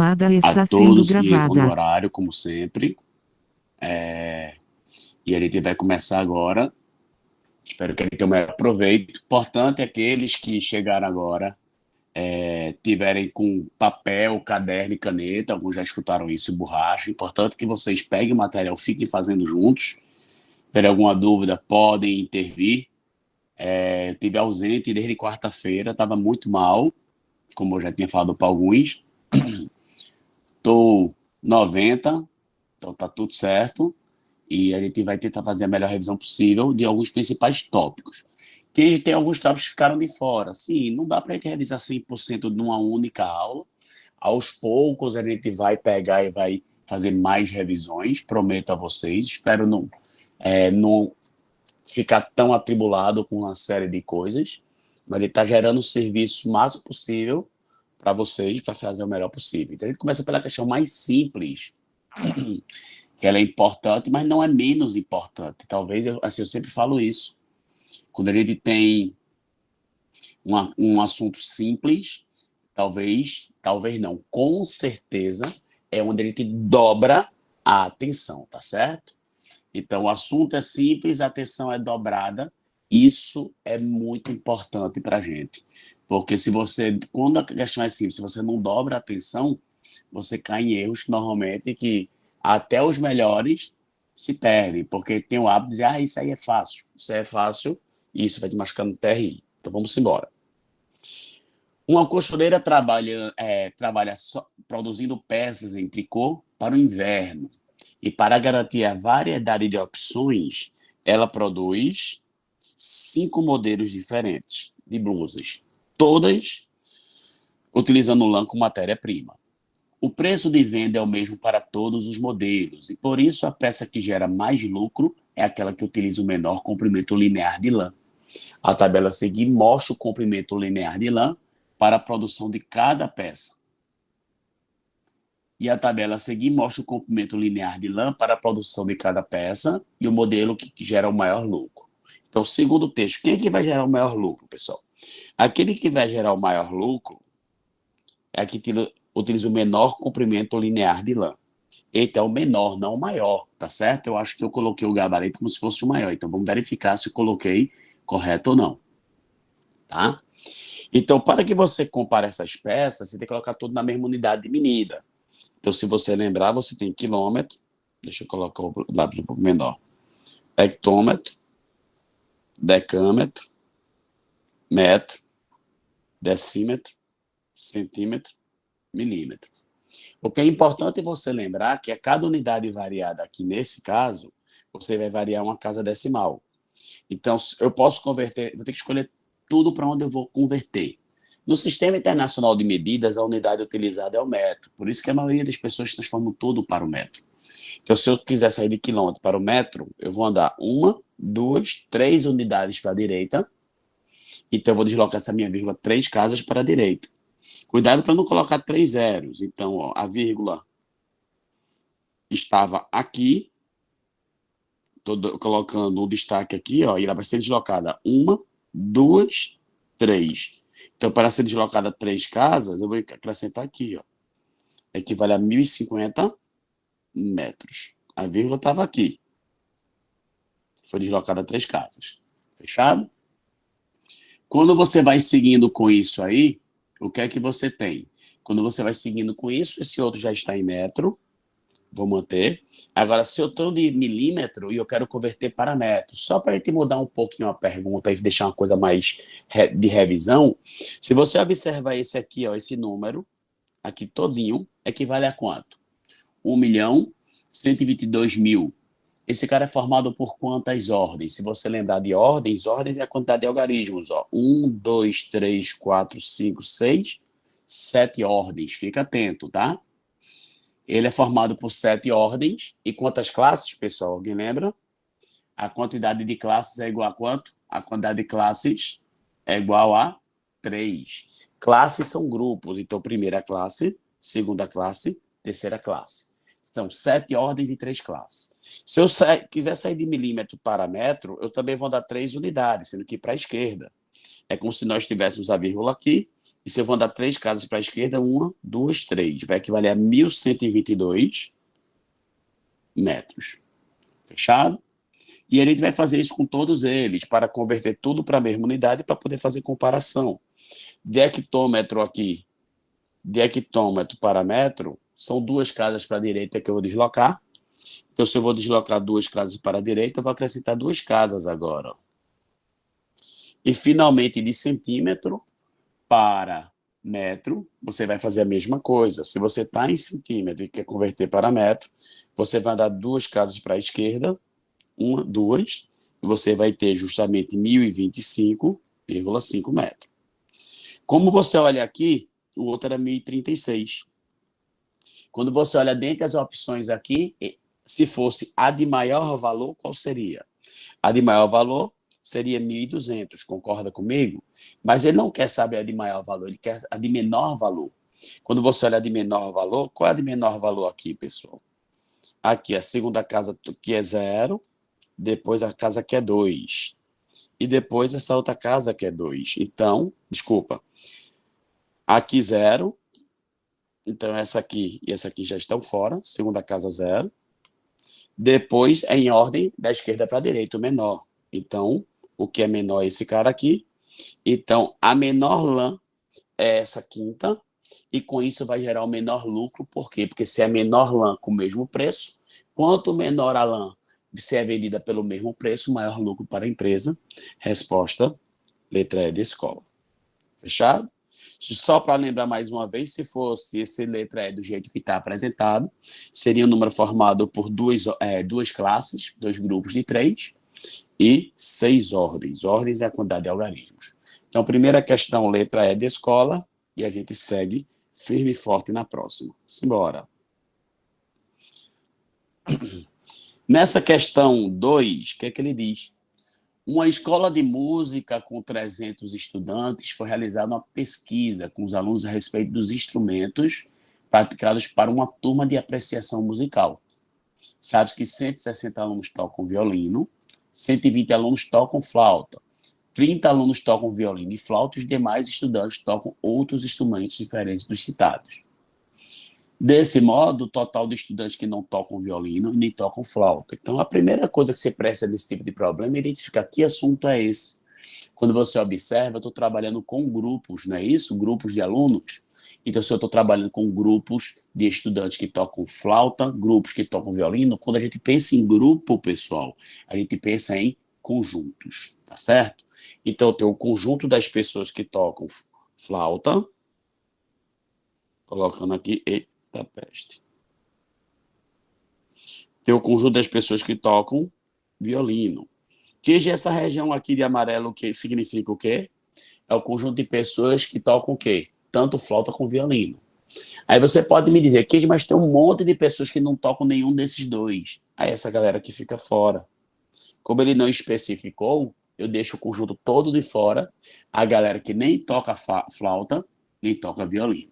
chamada a está sendo todos que entram no gravada. horário, como sempre. E a gente vai começar agora. Espero que a gente tenha o melhor proveito. Importante é aqueles que chegaram agora tiverem com papel, caderno e caneta. Alguns já escutaram isso, e borracha. Importante que vocês peguem o material, fiquem fazendo juntos. Se tiver alguma dúvida, podem intervir. Eu estive ausente desde quarta-feira, estava muito mal, como eu já tinha falado para alguns. Estou 90, então tá tudo certo. E a gente vai tentar fazer a melhor revisão possível de alguns principais tópicos. Tem alguns tópicos que ficaram de fora. Sim, não dá para a gente revisar 100% numa única aula. Aos poucos a gente vai pegar e vai fazer mais revisões, prometo a vocês. Espero não ficar tão atribulado com uma série de coisas, mas ele está gerando o serviço o máximo possível para vocês, para fazer o melhor possível. Então a gente começa pela questão mais simples, que ela é importante, mas não é menos importante. Talvez, assim, eu sempre falo isso. Quando a gente tem um assunto simples, talvez não, com certeza é onde a gente dobra a atenção, tá certo? Então, o assunto é simples, a atenção é dobrada. Isso é muito importante para a gente. Porque quando a questão é simples, se você não dobra a atenção, você cai em erros normalmente que até os melhores se perdem, porque tem o hábito de dizer, isso aí é fácil, isso aí é fácil, e isso vai te machucando até rir. Então vamos embora. Uma costureira trabalha produzindo peças em tricô para o inverno. E para garantir a variedade de opções, ela produz 5 modelos diferentes de blusas, todas utilizando lã como matéria-prima. O preço de venda é o mesmo para todos os modelos, e por isso a peça que gera mais lucro é aquela que utiliza o menor comprimento linear de lã. A tabela a seguir mostra o comprimento linear de lã para a produção de cada peça. E a tabela a seguir mostra o comprimento linear de lã para a produção de cada peça e o modelo que gera o maior lucro. Então, segundo o texto, quem é que vai gerar o maior lucro, pessoal? Aquele que vai gerar o maior lucro é aquele que utiliza o menor comprimento linear de lã. Eita, é o menor, não o maior, tá certo? Eu acho que eu coloquei o gabarito como se fosse o maior. Então, vamos verificar se eu coloquei correto ou não, tá? Então, para que você compare essas peças, você tem que colocar tudo na mesma unidade de medida. Então, se você lembrar, você tem quilômetro, deixa eu colocar o lápis um pouco menor, hectômetro, decâmetro, metro, decímetro, centímetro, milímetro. O que é importante você lembrar que a cada unidade variada aqui, nesse caso, você vai variar uma casa decimal. Então, eu posso converter, vou ter que escolher tudo para onde eu vou converter. No Sistema Internacional de Medidas, a unidade utilizada é o metro. Por isso que a maioria das pessoas transforma tudo para o metro. Então, se eu quiser sair de quilômetro para o metro, eu vou andar uma, duas, três unidades para a direita. Então, eu vou deslocar essa minha vírgula 3 casas para a direita. Cuidado para não colocar 3 zeros. Então, ó, a vírgula estava aqui. Estou colocando o destaque aqui, ó, e ela vai ser deslocada uma, duas, três. Então, para ser deslocada 3 casas, eu vou acrescentar aqui, ó. Equivale a 1.050 metros. A vírgula estava aqui. Foi deslocada 3 casas. Fechado? Quando você vai seguindo com isso aí, o que é que você tem? Quando você vai seguindo com isso, esse outro já está em metro. Vou manter. Agora, se eu estou de milímetro e eu quero converter para metro, só para a gente mudar um pouquinho a pergunta e deixar uma coisa mais de revisão, se você observar esse aqui, ó, esse número, aqui todinho, equivale a quanto? 1.122.000. Esse cara é formado por quantas ordens? Se você lembrar de ordens, ordens é a quantidade de algarismos. Ó. 1, 2, 3, 4, 5, 6, 7 ordens. Fica atento, tá? Ele é formado por 7 ordens. E quantas classes, pessoal? Alguém lembra? A quantidade de classes é igual a quanto? A quantidade de classes é igual a 3. Classes são grupos. Então, primeira classe, segunda classe, terceira classe. Então, 7 ordens e 3 classes. Se eu quiser sair de milímetro para metro, eu também vou dar 3 unidades, sendo que para a esquerda. É como se nós tivéssemos a vírgula aqui E se eu vou andar 3 casas para a esquerda, 1, 2, 3. Vai equivaler a 1.122 metros. Fechado? E a gente vai fazer isso com todos eles, para converter tudo para a mesma unidade, para poder fazer comparação. De hectômetro aqui, de hectômetro para metro, são 2 casas para a direita que eu vou deslocar. Então, se eu vou deslocar 2 casas para a direita, eu vou acrescentar 2 casas agora. E, finalmente, de centímetro para metro, você vai fazer a mesma coisa. Se você está em centímetro e quer converter para metro, você vai dar 2 casas para a esquerda, 1, 2, e você vai ter justamente 1.025,5 metros. Como você olha aqui, o outro era 1.036. Quando você olha dentre as opções aqui, se fosse a de maior valor, qual seria? A de maior valor seria 1.200, concorda comigo? Mas ele não quer saber a de maior valor, ele quer a de menor valor. Quando você olha a de menor valor, qual é a de menor valor aqui, pessoal? Aqui, a segunda casa que é 0, depois a casa que é 2, e depois essa outra casa que é 2. Então, desculpa, aqui 0, então essa aqui e essa aqui já estão fora, segunda casa 0. Depois é em ordem da esquerda para a direita, o menor. Então, o que é menor é esse cara aqui. Então, a menor lã é essa quinta, e com isso vai gerar o menor lucro. Por quê? Porque se é menor lã com o mesmo preço, quanto menor a lã se é vendida pelo mesmo preço, maior lucro para a empresa. Resposta, letra E de escola. Fechado? Só para lembrar mais uma vez, se fosse esse letra E do jeito que está apresentado, seria um número formado por duas classes, 2 grupos de 3 e 6 ordens. Ordens é a quantidade de algarismos. Então, primeira questão, letra E de escola, e a gente segue firme e forte na próxima. Simbora. Nessa questão 2, o que é que ele diz? Uma escola de música com 300 estudantes foi realizada uma pesquisa com os alunos a respeito dos instrumentos praticados para uma turma de apreciação musical. Sabe-se que 160 alunos tocam violino, 120 alunos tocam flauta, 30 alunos tocam violino e flauta, e os demais estudantes tocam outros instrumentos diferentes dos citados. Desse modo, o total de estudantes que não tocam violino e nem tocam flauta. Então, a primeira coisa que você presta nesse tipo de problema é identificar que assunto é esse. Quando você observa, eu estou trabalhando com grupos, não é isso? Grupos de alunos. Então, se eu estou trabalhando com grupos de estudantes que tocam flauta, grupos que tocam violino, quando a gente pensa em grupo, pessoal, a gente pensa em conjuntos, tá certo? Então, eu tenho o conjunto das pessoas que tocam flauta, colocando aqui, eita peste. Tem o conjunto das pessoas que tocam violino. Que essa região aqui de amarelo, que significa o quê? É o conjunto de pessoas que tocam o quê? Tanto flauta como violino. Aí você pode me dizer, Keiji, mas tem um monte de pessoas que não tocam nenhum desses dois. Aí essa galera que fica fora. Como ele não especificou, eu deixo o conjunto todo de fora, a galera que nem toca flauta, nem toca violino.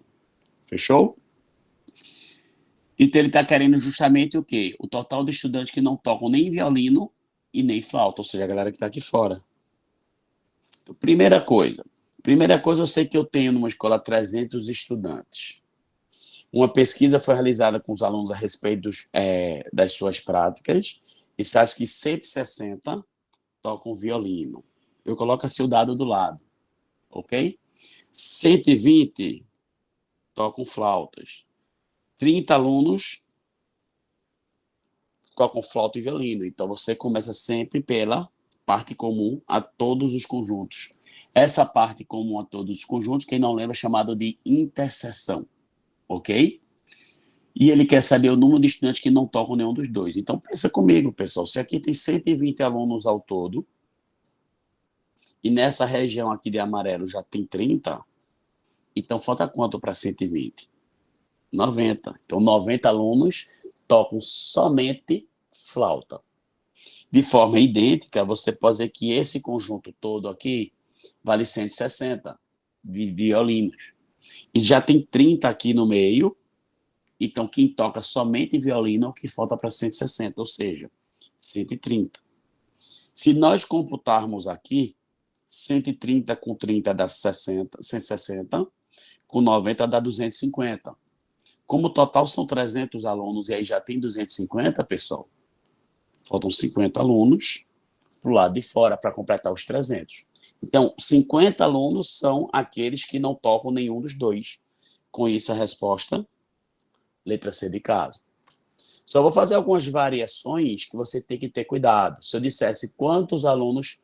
Fechou? Então ele está querendo justamente o quê? O total de estudantes que não tocam nem violino e nem flauta, ou seja, a galera que está aqui fora. Então, primeira coisa, eu sei que eu tenho numa escola 300 estudantes. Uma pesquisa foi realizada com os alunos a respeito das suas práticas, e sabe que 160 tocam violino. Eu coloco assim o dado do lado, ok? 120 tocam flautas. 30 alunos tocam flauta e violino. Então, você começa sempre pela parte comum a todos os conjuntos. Essa parte comum a todos os conjuntos, quem não lembra, é chamada de interseção, ok? E ele quer saber o número de estudantes que não tocam nenhum dos dois. Então, pensa comigo, pessoal. Se aqui tem 120 alunos ao todo, e nessa região aqui de amarelo já tem 30, então falta quanto para 120? 90. Então, 90 alunos tocam somente flauta. De forma idêntica, você pode dizer que esse conjunto todo aqui vale 160 violinos. E já tem 30 aqui no meio, então quem toca somente violino é o que falta para 160, ou seja, 130. Se nós computarmos aqui, 130 com 30 dá 60, 160, Com 90 dá 250. Como o total são 300 alunos e aí já tem 250, pessoal, faltam 50 alunos para o lado de fora para completar os 300. Então, 50 alunos são aqueles que não tocam nenhum dos dois. Com isso, a resposta, letra C de casa. Só vou fazer algumas variações que você tem que ter cuidado. Se eu dissesse quantos alunos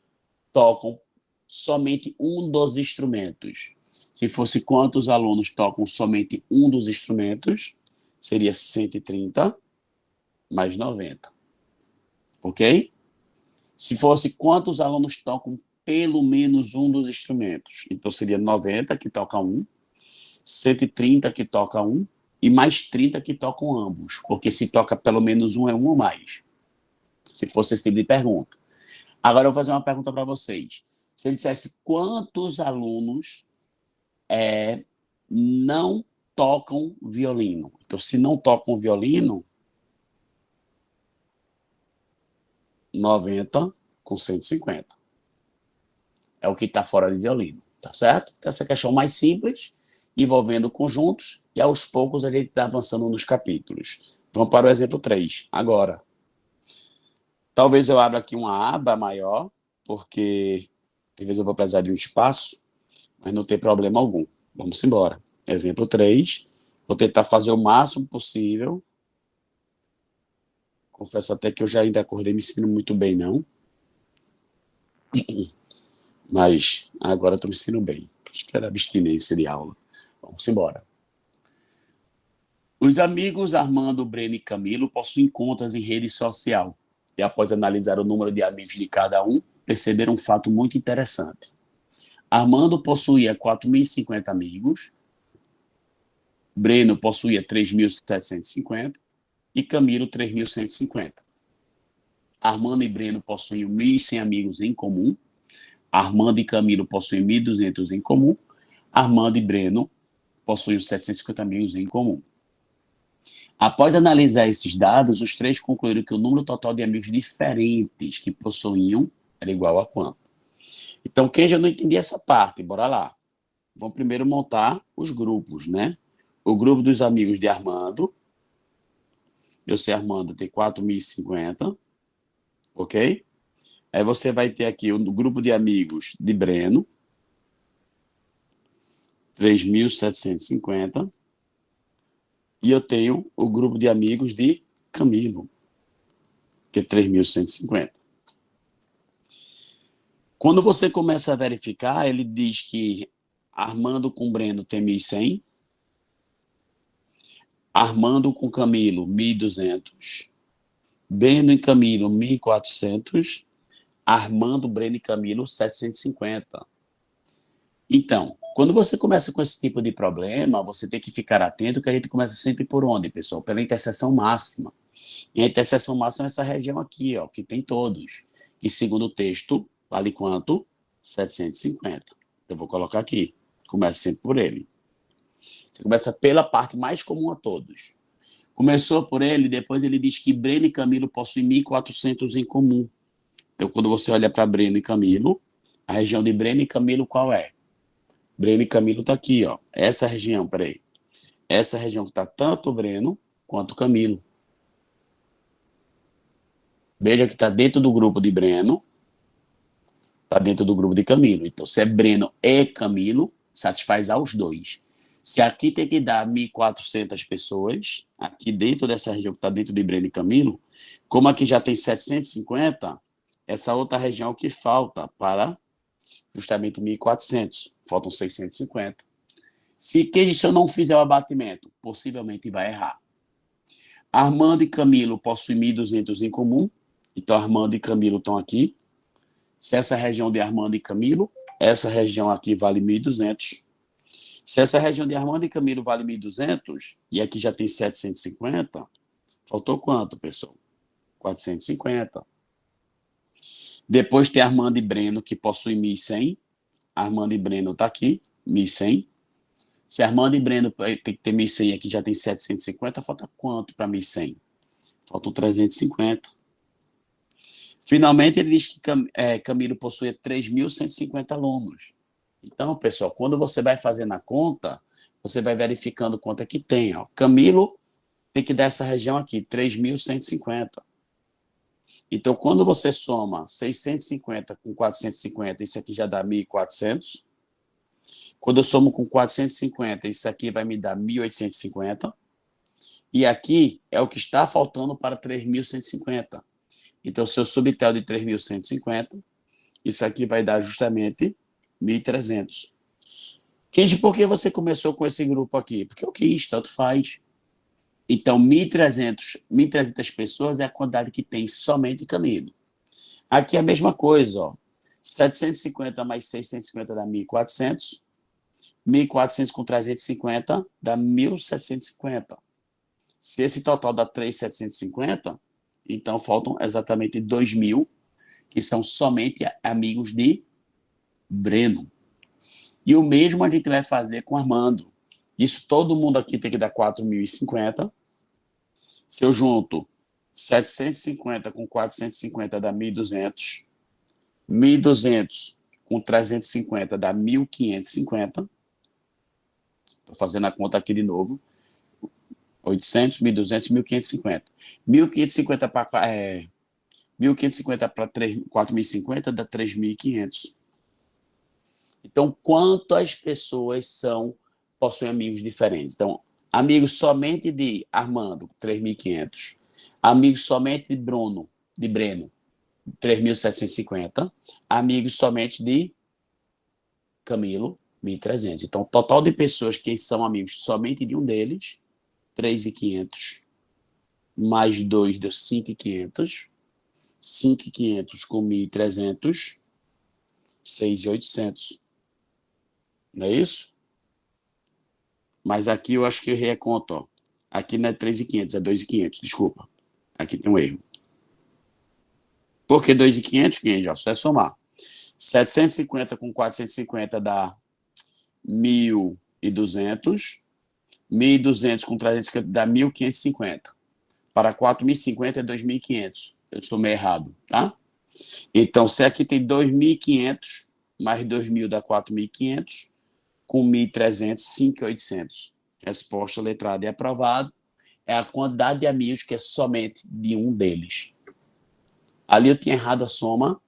tocam somente um dos instrumentos, se fosse quantos alunos tocam somente um dos instrumentos, seria 130 mais 90. Ok? Se fosse quantos alunos tocam pelo menos um dos instrumentos, então seria 90 que toca um, 130 que toca um e mais 30 que tocam ambos, porque se toca pelo menos um é um ou mais, se fosse esse tipo de pergunta. Agora eu vou fazer uma pergunta para vocês. Se ele dissesse quantos alunos não tocam violino. Então, se não tocam violino, 90 com 150. É o que está fora de violino, tá certo? Então, essa questão mais simples, envolvendo conjuntos, e aos poucos a gente está avançando nos capítulos. Vamos para o exemplo 3, agora. Talvez eu abra aqui uma aba maior, porque às vezes eu vou precisar de um espaço, mas não tem problema algum. Vamos embora. Exemplo 3. Vou tentar fazer o máximo possível. Confesso até que eu já ainda acordei me sentindo muito bem, não. Mas agora estou me sentindo bem. Acho que era abstinência de aula. Vamos embora. Os amigos Armando, Breno e Camilo possuem contas em rede social. E após analisar o número de amigos de cada um, perceberam um fato muito interessante. Armando possuía 4.050 amigos, Breno possuía 3.750 e Camilo 3.150. Armando e Breno possuíam 1.100 amigos em comum, Armando e Camilo possuem 1.200 em comum, Armando e Breno possuem 750 amigos em comum. Após analisar esses dados, os três concluíram que o número total de amigos diferentes que possuíam era igual a quanto? Então, quem já não entendia essa parte, bora lá. Vamos primeiro montar os grupos, né? O grupo dos amigos de Armando, eu sei Armando tem 4.050, ok? Aí você vai ter aqui o grupo de amigos de Breno, 3.750. E eu tenho o grupo de amigos de Camilo, que é 3.150. Quando você começa a verificar, ele diz que Armando com Breno tem 1.100, Armando com Camilo, 1.200, Breno e Camilo, 1.400, Armando, Breno e Camilo, 750. Então, quando você começa com esse tipo de problema, você tem que ficar atento que a gente começa sempre por onde, pessoal? Pela interseção máxima. E a interseção máxima é essa região aqui, ó, que tem todos. E segundo o texto, vale quanto? 750. Eu vou colocar aqui. Começa sempre por ele. Você começa pela parte mais comum a todos. Começou por ele, depois ele diz que Breno e Camilo possuem 1.400 em comum. Então, quando você olha para Breno e Camilo, a região de Breno e Camilo qual é? Breno e Camilo está aqui, ó. Essa região, peraí. Essa região que está tanto o Breno quanto o Camilo. Veja que está dentro do grupo de Breno, está dentro do grupo de Camilo. Então, se é Breno e Camilo, satisfaz aos dois. Se aqui tem que dar 1.400 pessoas, aqui dentro dessa região que está dentro de Breno e Camilo, como aqui já tem 750, essa outra região que falta para justamente 1.400, faltam 650. Se eu não fizer o abatimento, possivelmente vai errar. Armando e Camilo possuem 1.200 em comum, então Armando e Camilo estão aqui. Se essa região de Armando e Camilo, essa região aqui vale 1.200. Se essa região de Armando e Camilo vale 1.200, e aqui já tem 750, faltou quanto, pessoal? 450. Depois tem Armando e Breno, que possuem 1.100. Armando e Breno está aqui, 1.100. Se Armando e Breno tem que ter 1.100 aqui, já tem 750, falta quanto para 1.100? Faltam 350. Finalmente, ele diz que Camilo possui 3.150 alunos. Então, pessoal, quando você vai fazer na conta, você vai verificando quanto é que tem. Ó. Camilo tem que dar essa região aqui, 3.150. Então, quando você soma 650 com 450, isso aqui já dá 1.400. Quando eu somo com 450, isso aqui vai me dar 1.850. E aqui é o que está faltando para 3.150. Então, se eu subtrair de 3.150, isso aqui vai dar justamente 1.300. Kenji, por que você começou com esse grupo aqui? Porque eu quis, tanto faz. Então, 1.300 pessoas é a quantidade que tem somente Camilo. Aqui é a mesma coisa, ó. 750 mais 650 dá 1.400. 1.400 com 350 dá 1.750. Se esse total dá 3.750, então faltam exatamente 2.000, que são somente amigos de Breno. E o mesmo a gente vai fazer com Armando. Isso todo mundo aqui tem que dar 4.050. Se eu junto 750 com 450 dá 1.200. 1.200 com 350 dá 1.550. Estou fazendo a conta aqui de novo. 800, 1.200, 1.550. 1.550 para 1.550 para 4.050 dá 3.500. Então, quantas pessoas possuem amigos diferentes? Então, amigos somente de Armando, 3.500. Amigos somente de Breno, 3.750. Amigos somente de Camilo, 1.300. Então, o total de pessoas que são amigos somente de um deles, 3.500. Mais 2 deu 5.500. 5.500 com 1.300, 6.800. Não é isso? Mas aqui eu acho que eu errei a conta, ó. Aqui não é 3.500, é 2.500, desculpa. Aqui tem um erro. Por que 2.500? Quem já só é somar. 750 com 450 dá 1.200. 1.200 com 350 dá 1.550. Para 4.050 é 2.500. Eu somei errado, tá? Então, se aqui tem 2.500, mais 2.000 dá 4.500, com 1.300, 5.800. Resposta letrada e aprovado. É a quantidade de amigos que é somente de um deles. Ali eu tinha errado a soma.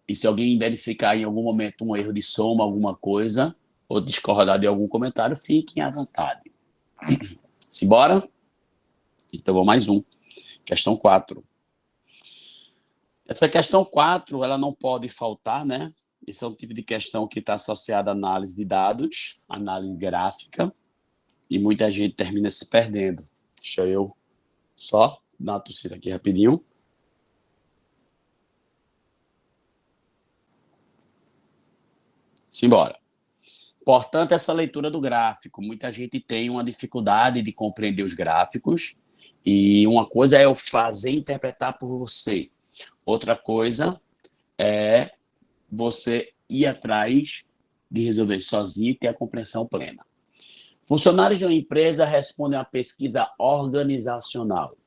E se alguém verificar em algum momento um erro de soma, alguma coisa, ou discordar de algum comentário, fiquem à vontade. Simbora? Então, vou mais um. Questão 4. Essa questão 4, ela não pode faltar, né? Esse é um tipo de questão que está associado à análise de dados, análise gráfica, e muita gente termina se perdendo. Deixa eu só dar uma tossida aqui rapidinho. Simbora. Portanto, essa leitura do gráfico, muita gente tem uma dificuldade de compreender os gráficos, e uma coisa é eu fazer interpretar por você. Outra coisa é você ir atrás de resolver sozinho e ter a compreensão plena. Funcionários de uma empresa respondem a uma pesquisa organizacional.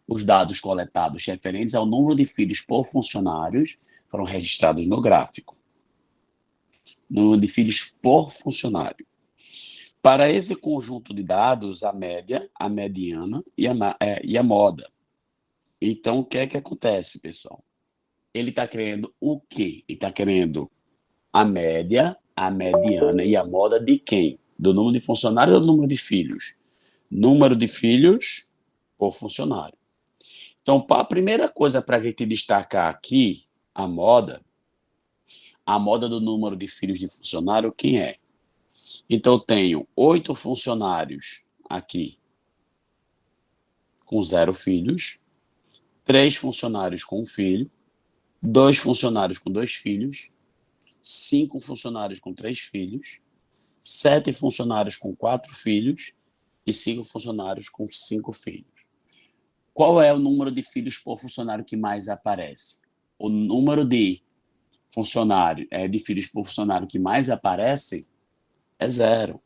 Os dados coletados referentes ao número de filhos por funcionários foram registrados no gráfico. Número de filhos por funcionário. Para esse conjunto de dados, a média, a mediana e a moda. Então, o que é que acontece, pessoal? Ele está querendo o quê? Ele está querendo a média, a mediana e a moda de quem? Do número de funcionários ou do número de filhos? Número de filhos por funcionário. Então, a primeira coisa para a gente destacar aqui, a moda do número de filhos de funcionário, quem é? Então, eu tenho 8 funcionários aqui com 0 filhos, 3 funcionários com 1 filho, 2 funcionários com 2 filhos, 5 funcionários com 3 filhos, 7 funcionários com 4 filhos e 5 funcionários com 5 filhos. Qual é o número de filhos por funcionário que mais aparece? O número de filhos por funcionário que mais aparece é 0.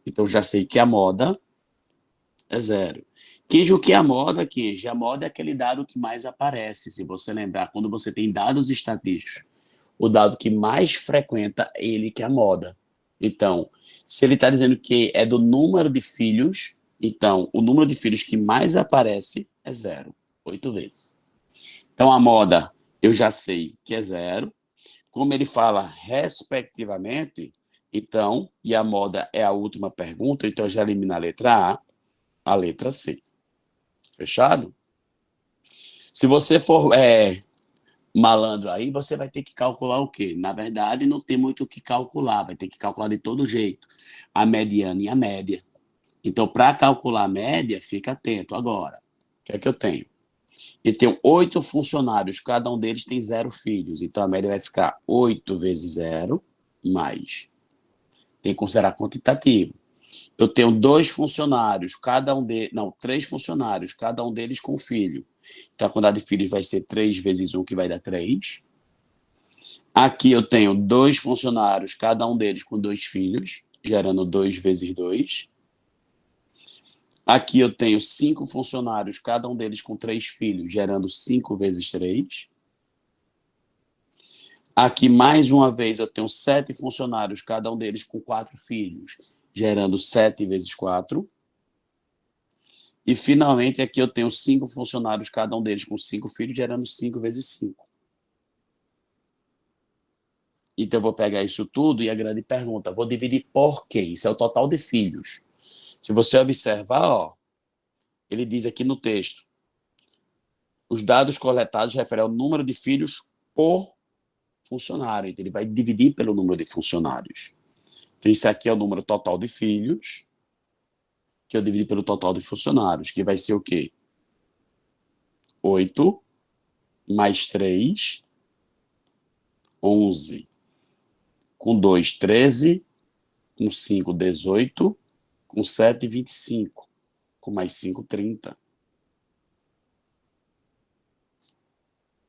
Então, já sei que a moda é 0. Kenji, o que é a moda, Kenji? A moda é aquele dado que mais aparece. Se você lembrar, quando você tem dados estatísticos, o dado que mais frequenta é ele que é a moda. Então, se ele está dizendo que é do número de filhos, então o número de filhos que mais aparece é zero, 8 vezes. Então, a moda, eu já sei que é zero. Como ele fala respectivamente, então, e a moda é a última pergunta, então eu já elimino a letra C. Fechado? Se você for malandro aí, você vai ter que calcular o quê? Na verdade, não tem muito o que calcular, vai ter que calcular de todo jeito. A mediana e a média. Então, para calcular a média, fica atento agora. O que é que eu tenho? Eu tenho 8 funcionários, cada um deles tem 0 filhos. Então, a média vai ficar 8 vezes 0, mais. Tem que considerar quantitativo. Eu tenho 2 funcionários, cada um deles... Não, 3 funcionários, cada um deles com filho. Então, a quantidade de filhos vai ser 3 vezes 1, que vai dar 3. Aqui eu tenho 2 funcionários, cada um deles com 2 filhos, gerando 2 vezes 2. Aqui eu tenho 5 funcionários, cada um deles com 3 filhos, gerando 5 vezes 3. Aqui, mais uma vez, eu tenho 7 funcionários, cada um deles com 4 filhos, gerando 7 vezes 4. E, finalmente, aqui eu tenho 5 funcionários, cada um deles com 5 filhos, gerando 5 vezes 5. Então, eu vou pegar isso tudo e a grande pergunta, vou dividir por quem? Isso é o total de filhos. Se você observar, ó, ele diz aqui no texto, os dados coletados referem ao número de filhos por funcionário. Então, ele vai dividir pelo número de funcionários. Então, isso aqui é o número total de filhos, que eu dividi pelo total de funcionários, que vai ser o quê? 8 mais 3, 11. Com 2, 13. Com 5, 18. Com 7, 25. Com mais 5, 30.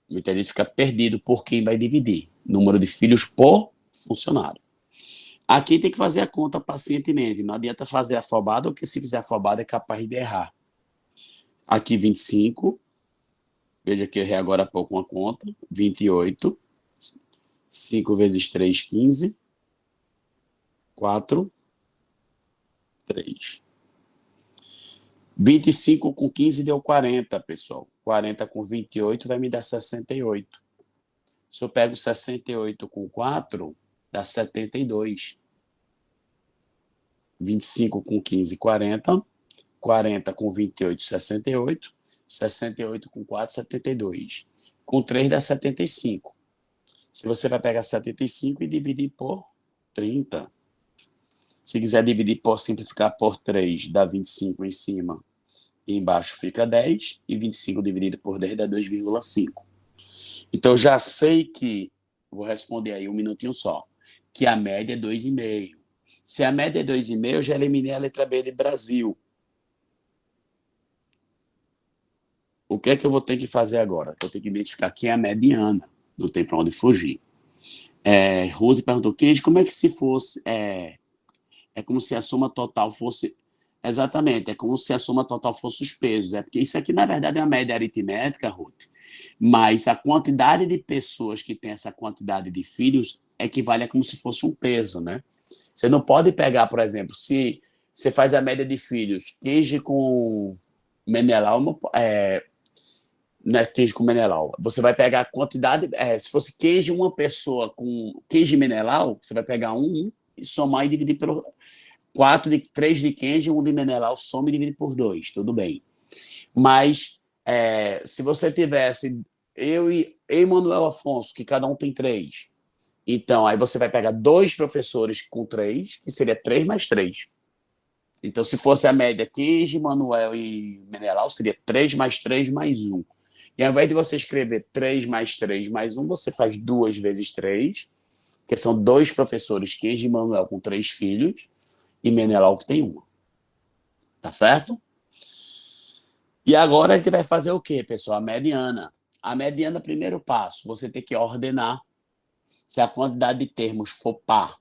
Muita gente fica perdido por quem vai dividir. Número de filhos por funcionário. Aqui tem que fazer a conta pacientemente. Não adianta fazer afobado, porque se fizer afobado é capaz de errar. Aqui 25. Veja que eu errei agora há pouco uma conta. 28. 5 vezes 3, 15. 4, 3. 25 com 15 deu 40, pessoal. 40 com 28 vai me dar 68. Se eu pego 68 com 4, dá 72. 25 com 15, 40. 40 com 28, 68. 68 com 4, 72. Com 3 dá 75. Se você vai pegar 75 e dividir por 30. Se quiser dividir por simplificar por 3, dá 25 em cima. E embaixo fica 10. E 25 dividido por 10 dá 2,5. Então, já sei que, vou responder aí um minutinho só, que a média é 2,5. Se a média é 2,5, eu já eliminei a letra B de Brasil. O que é que eu vou ter que fazer agora? Eu tenho que identificar quem é a mediana. Não tem para onde fugir. Ruth perguntou, Kenji, como é que se fosse... É como se a soma total fosse... Exatamente, é como se a soma total fosse os pesos. É porque isso aqui, na verdade, é uma média aritmética, Ruth. Mas a quantidade de pessoas que tem essa quantidade de filhos equivale a como se fosse um peso, né? Você não pode pegar, por exemplo, se você faz a média de filhos, Kenji com Menelau, não é Kenji com Menelau. Você vai pegar a quantidade... se fosse Kenji uma pessoa com Kenji e Menelau, você vai pegar um e somar e dividir pelo... 3 de Kenji, 1 de Menelau, soma e divide por 2, tudo bem. Mas se você tivesse eu e Manuel Afonso, que cada um tem 3, então aí você vai pegar 2 professores com 3, que seria 3 mais 3. Então, se fosse a média Kenji, Manuel e Menelau, seria 3 mais 3 mais 1. E ao invés de você escrever 3 mais 3 mais 1, você faz 2 vezes 3, que são 2 professores, Kenji e Manuel, com 3 filhos, e Menelau, que tem 1. Tá certo? E agora a gente vai fazer o quê, pessoal? A mediana. A mediana, primeiro passo, você tem que ordenar. Se a quantidade de termos for par,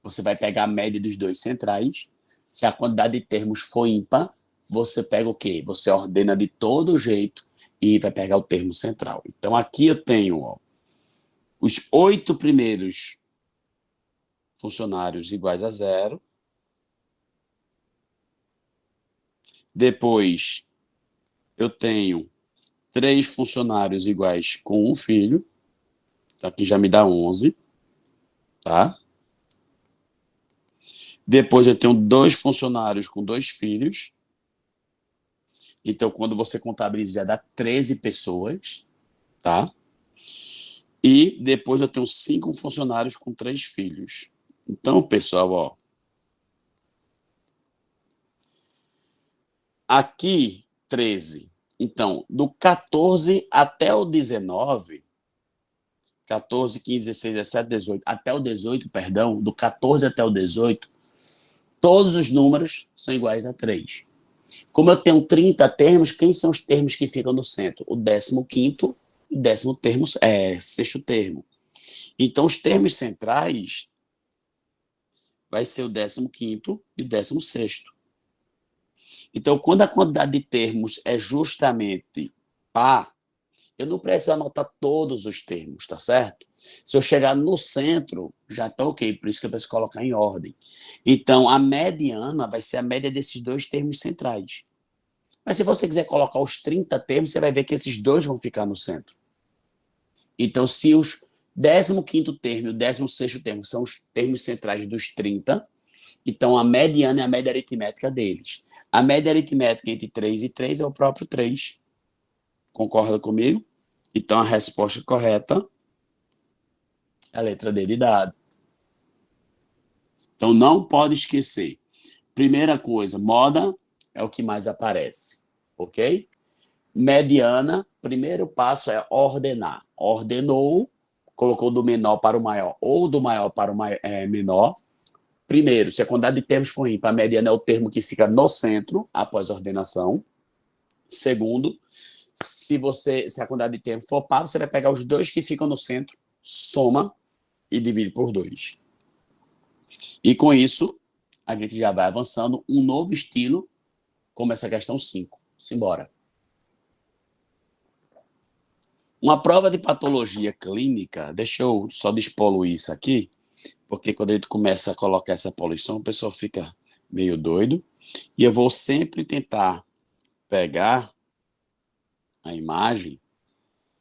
você vai pegar a média dos 2 centrais. Se a quantidade de termos for ímpar, você pega o quê? Você ordena de todo jeito e vai pegar o termo central. Então, aqui eu tenho os 8 primeiros funcionários iguais a 0. Depois, eu tenho 3 funcionários iguais com um filho. Aqui já me dá 11, tá? Depois, eu tenho 2 funcionários com 2 filhos. Então, quando você contabiliza, já dá 13 pessoas, tá? E depois eu tenho 5 funcionários com 3 filhos. Então, pessoal, ó, aqui 13. Então, do 14 até o 19, 14, 15, 16, 17, 18, até o 18, perdão, do 14 até o 18, todos os números são iguais a 3. Como eu tenho 30 termos, quem são os termos que ficam no centro? O 15º e o 16º termo. Então, os termos centrais vai ser o 15º e o 16º. Então, quando a quantidade de termos é justamente par, eu não preciso anotar todos os termos, tá certo? Se eu chegar no centro, já está ok, por isso que eu preciso colocar em ordem. Então, a mediana vai ser a média desses 2 termos centrais. Mas se você quiser colocar os 30 termos, você vai ver que esses 2 vão ficar no centro. Então, se os 15º termo e o 16º termo são os termos centrais dos 30, então a mediana é a média aritmética deles. A média aritmética entre 3 e 3 é o próprio 3. Concorda comigo? Então a resposta correta é a letra D de dado. Então não pode esquecer. Primeira coisa, moda é o que mais aparece, ok? Mediana, primeiro passo é ordenar. Ordenou, colocou do menor para o maior ou do maior para o menor. Primeiro, se a quantidade de termos for ímpar, a mediana é o termo que fica no centro após a ordenação. Segundo, se a quantidade de termos for par, você vai pegar os 2 que ficam no centro, soma e divide por 2. E com isso, a gente já vai avançando um novo estilo, como essa questão 5. Simbora. Uma prova de patologia clínica, deixa eu só despoluir isso aqui, porque quando a gente começa a colocar essa poluição, o pessoal fica meio doido. E eu vou sempre tentar pegar a imagem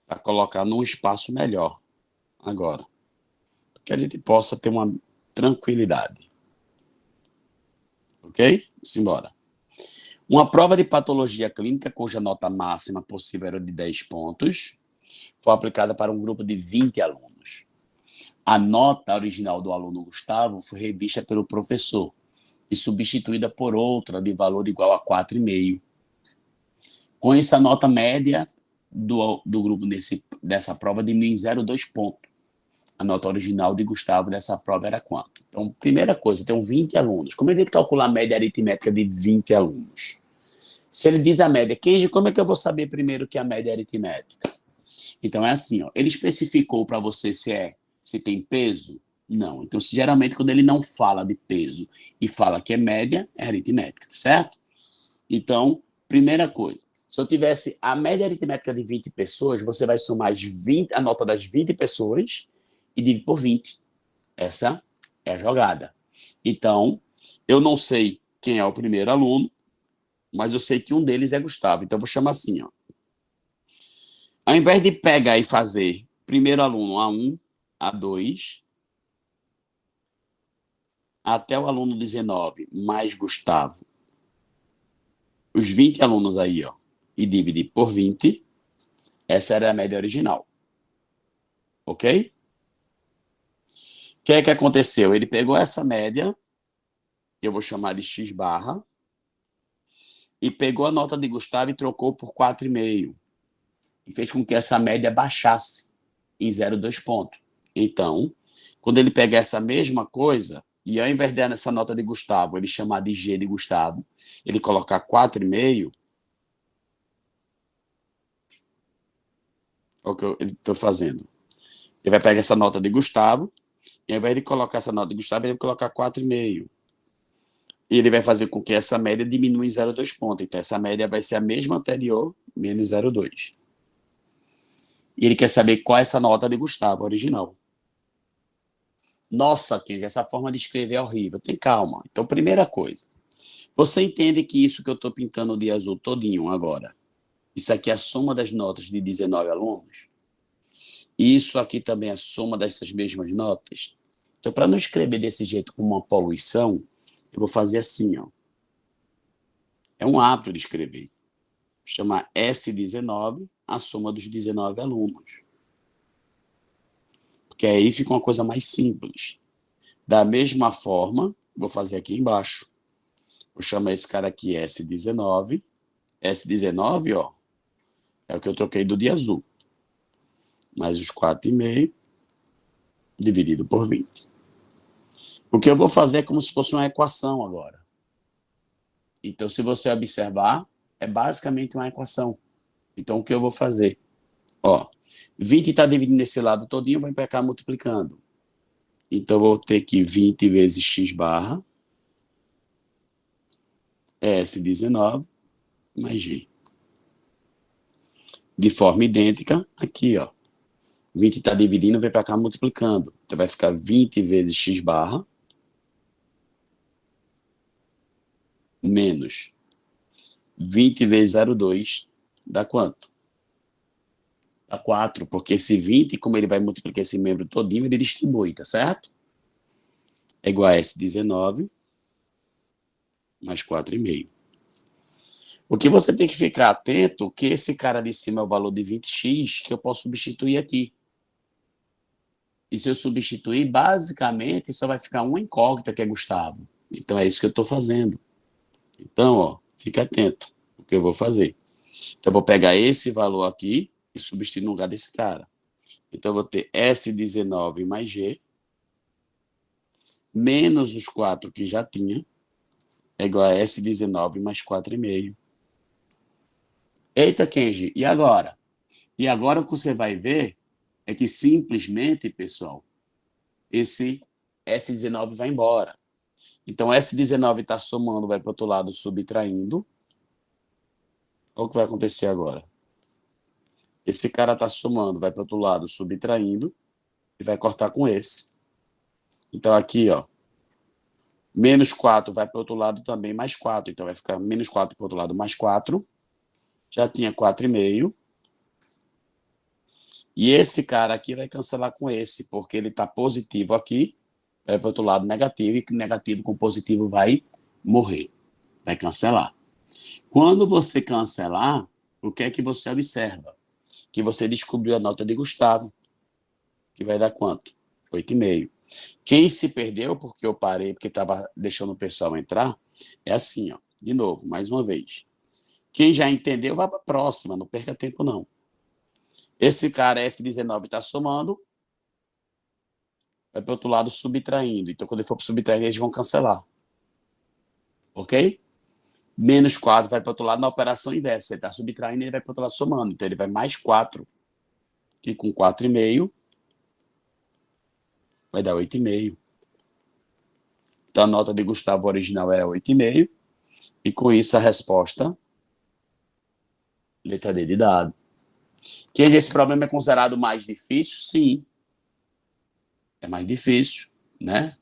para colocar num espaço melhor agora, que a gente possa ter uma tranquilidade. Ok? Simbora. Uma prova de patologia clínica cuja nota máxima possível era de 10 pontos foi aplicada para um grupo de 20 alunos. A nota original do aluno Gustavo foi revista pelo professor e substituída por outra de valor igual a 4,5. Com isso, a nota média do grupo dessa prova diminuiu em 0,2 pontos. A nota original de Gustavo dessa prova era quanto? Então, primeira coisa, tem 20 alunos. Como é que ele calcula a média aritmética de 20 alunos? Se ele diz a média, Kenji, como é que eu vou saber primeiro que a média é aritmética? Então, é assim, ó, ele especificou para você se tem peso? Não. Então, geralmente, quando ele não fala de peso e fala que é média, é aritmética, certo? Então, primeira coisa, se eu tivesse a média aritmética de 20 pessoas, você vai somar a nota das 20 pessoas e divide por 20. Essa é a jogada. Então, eu não sei quem é o primeiro aluno, mas eu sei que um deles é Gustavo. Então, eu vou chamar assim, ó. Ao invés de pegar e fazer primeiro aluno A1, A2, até o aluno 19, mais Gustavo, os 20 alunos aí, ó, e dividir por 20, essa era a média original. Ok? O que é que aconteceu? Ele pegou essa média, que eu vou chamar de X barra, e pegou a nota de Gustavo e trocou por 4,5. E fez com que essa média baixasse em 0,2 pontos. Então, quando ele pegar essa mesma coisa, e ao invés dessa nota de Gustavo, ele chamar de G de Gustavo, ele colocar 4,5, é o que eu estou fazendo. Ele vai pegar essa nota de Gustavo, e ao invés de colocar essa nota de Gustavo, ele vai colocar 4,5. E ele vai fazer com que essa média diminua em 0,2 pontos. Então, essa média vai ser a mesma anterior, menos 0,2. E ele quer saber qual é essa nota de Gustavo original. Nossa, Kenji, essa forma de escrever é horrível. Tem calma. Então, primeira coisa, você entende que isso que eu estou pintando de azul todinho agora, isso aqui é a soma das notas de 19 alunos? E isso aqui também é a soma dessas mesmas notas? Então, para não escrever desse jeito com uma poluição, eu vou fazer assim, ó. É um hábito de escrever. Chamar S19 a soma dos 19 alunos. Porque aí fica uma coisa mais simples. Da mesma forma, vou fazer aqui embaixo. Vou chamar esse cara aqui S19. S19, ó, é o que eu troquei do de azul. Mais os 4,5 dividido por 20. O que eu vou fazer é como se fosse uma equação agora. Então, se você observar, é basicamente uma equação. Então, o que eu vou fazer? Ó, 20 está dividindo esse lado todinho, vai para cá multiplicando. Então, eu vou ter que 20 vezes x barra S19 mais G. De forma idêntica, aqui, ó. 20 está dividindo, vem para cá multiplicando. Então, vai ficar 20 vezes x barra menos 20 vezes 0,2 dá quanto? Dá 4, porque esse 20, como ele vai multiplicar esse membro todinho, ele distribui, tá certo? É igual a S19 mais 4,5. O que você tem que ficar atento, que esse cara de cima é o valor de 20x, que eu posso substituir aqui. E se eu substituir, basicamente, só vai ficar uma incógnita, que é Gustavo. Então, é isso que eu estou fazendo. Então, ó, fica atento o que eu vou fazer. Então, eu vou pegar esse valor aqui e substituir no lugar desse cara. Então, eu vou ter S19 mais G, menos os 4 que já tinha, é igual a S19 mais 4,5. Eita, Kenji, e agora? E agora o que você vai ver é que simplesmente, pessoal, esse S19 vai embora. Então, S19 está somando, vai para o outro lado, subtraindo. Olha o que vai acontecer agora. Esse cara está somando, vai para o outro lado, subtraindo, e vai cortar com esse. Então, aqui, ó, menos 4 vai para o outro lado também, mais 4. Então, vai ficar menos 4 para o outro lado, mais 4. Já tinha 4,5. E esse cara aqui vai cancelar com esse, porque ele está positivo aqui, vai para o outro lado negativo, e negativo com positivo vai morrer, vai cancelar. Quando você cancelar, o que é que você observa? Que você descobriu a nota de Gustavo, que vai dar quanto? 8,5. Quem se perdeu, porque eu parei, porque estava deixando o pessoal entrar, é assim, ó, de novo, mais uma vez. Quem já entendeu, vai para a próxima, não perca tempo não. Esse cara S19 está somando, vai para o outro lado subtraindo. Então, quando ele for para subtraindo, eles vão cancelar. Ok? Menos 4 vai para o outro lado na operação inversa. Ele está subtraindo, ele vai para o outro lado somando. Então, ele vai mais 4, que com 4,5 vai dar 8,5. Então, a nota de Gustavo original era 8,5. E com isso, a resposta, letra D de dado. Que esse problema é considerado mais difícil? Sim. É mais difícil, né?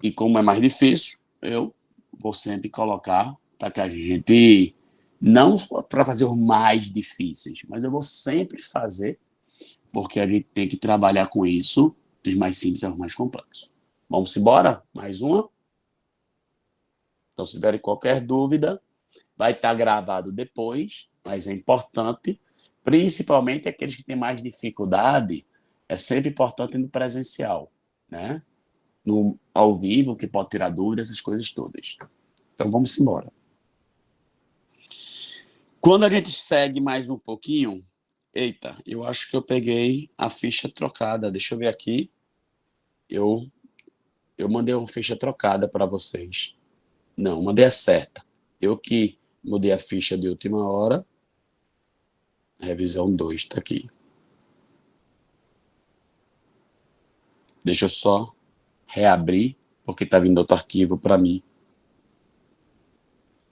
E como é mais difícil, eu vou sempre colocar para que a gente, não para fazer os mais difíceis, mas eu vou sempre fazer, porque a gente tem que trabalhar com isso, dos mais simples aos mais complexos. Vamos embora? Mais uma? Então, se tiverem qualquer dúvida, vai estar gravado depois, mas é importante, principalmente aqueles que têm mais dificuldade, é sempre importante no presencial, né? No ao vivo, que pode tirar dúvidas, essas coisas todas. Então, vamos embora. Quando a gente segue mais um pouquinho, eita, eu acho que eu peguei a ficha trocada. Deixa eu ver aqui. Eu, eu mandei uma ficha trocada para vocês. Não, mandei a certa. Eu que mudei a ficha de última hora. Revisão 2 está aqui. Deixa eu só reabrir, porque está vindo outro arquivo para mim.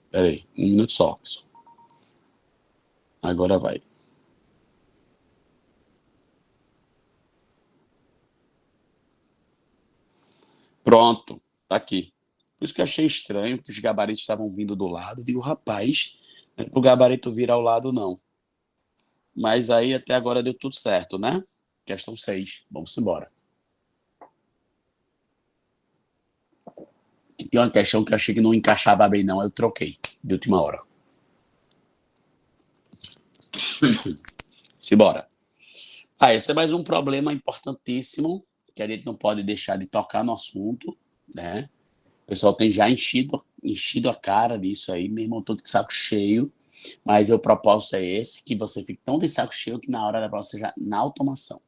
Espera aí, um minuto só, pessoal. Agora vai. Pronto, tá aqui. Por isso que eu achei estranho que os gabaritos estavam vindo do lado. Digo, rapaz, não é pro gabarito vir ao lado, não. Mas aí até agora deu tudo certo, né? Questão 6. Vamos embora. Tem uma questão que eu achei que não encaixava bem, não. Eu troquei de última hora. Simbora. Esse é mais um problema importantíssimo que a gente não pode deixar de tocar no assunto, né? O pessoal tem já enchido a cara disso aí, meu irmão, todo de saco cheio. Mas o propósito é esse, que você fique tão de saco cheio que na hora da prova seja na automação.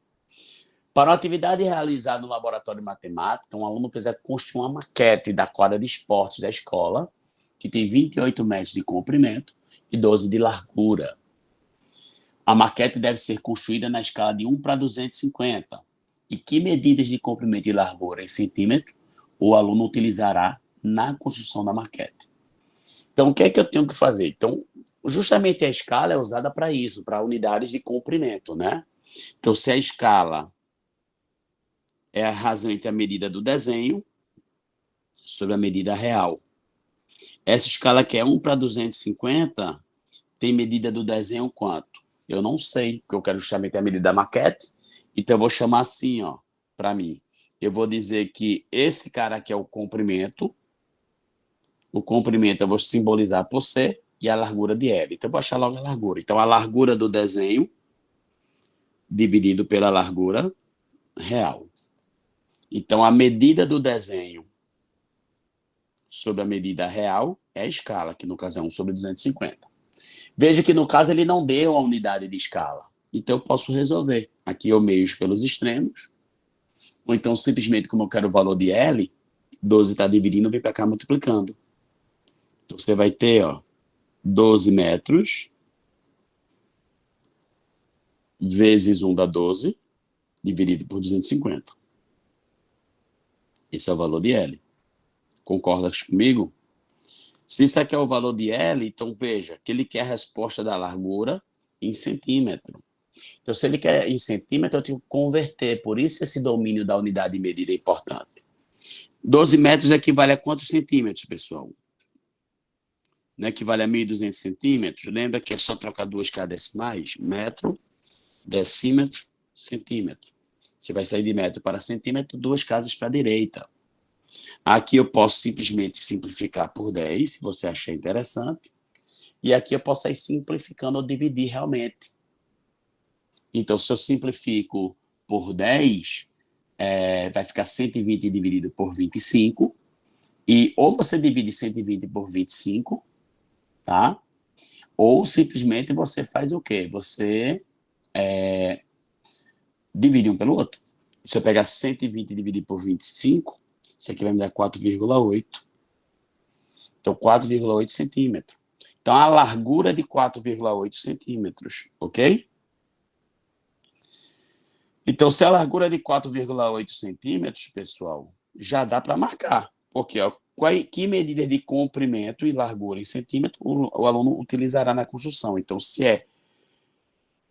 Para uma atividade realizada no laboratório de matemática, um aluno precisa construir uma maquete da quadra de esportes da escola, que tem 28 metros de comprimento e 12 de largura. A maquete deve ser construída na escala de 1 para 250. E que medidas de comprimento e largura em centímetros o aluno utilizará na construção da maquete? Então, o que é que eu tenho que fazer? Então, justamente a escala é usada para isso, para unidades de comprimento, né? Então, se a escala é a razão entre a medida do desenho sobre a medida real. Essa escala que é 1 para 250 tem medida do desenho quanto? Eu não sei, porque eu quero justamente a medida da maquete. Então, eu vou chamar assim, ó, para mim. Eu vou dizer que esse cara aqui é o comprimento. O comprimento eu vou simbolizar por C e a largura de L. Então, eu vou achar logo a largura. Então, a largura do desenho dividido pela largura real. Então, a medida do desenho sobre a medida real é a escala, que no caso é 1 sobre 250. Veja que no caso ele não deu a unidade de escala. Então, eu posso resolver. Aqui eu meios pelos extremos. Ou então, simplesmente, como eu quero o valor de L, 12 está dividindo, vem para cá multiplicando. Então, você vai ter, ó, 12 metros vezes 1 dá 12, dividido por 250. Esse é o valor de L. Concordas comigo? Se isso aqui é o valor de L, então veja que ele quer a resposta da largura em centímetro. Então, se ele quer em centímetro, eu tenho que converter. Por isso, esse domínio da unidade de medida é importante. 12 metros equivale a quantos centímetros, pessoal? Não equivale a 1.200 centímetros? Lembra que é só trocar duas casas decimais? Metro, decímetro, centímetro. Você vai sair de metro para centímetro, duas casas para a direita. Aqui eu posso simplesmente simplificar por 10, se você achar interessante. E aqui eu posso ir simplificando ou dividir realmente. Então, se eu simplifico por 10, vai ficar 120 dividido por 25. E ou você divide 120 por 25, tá? Ou simplesmente você faz o quê? Você divide um pelo outro. Se eu pegar 120 e dividir por 25, isso aqui vai me dar 4,8. Então, 4,8 centímetros. Então, a largura de 4,8 centímetros, ok? Então, se a largura é de 4,8 centímetros, pessoal, já dá para marcar. Porque ó, que medida de comprimento e largura em centímetro o aluno utilizará na construção. Então, se é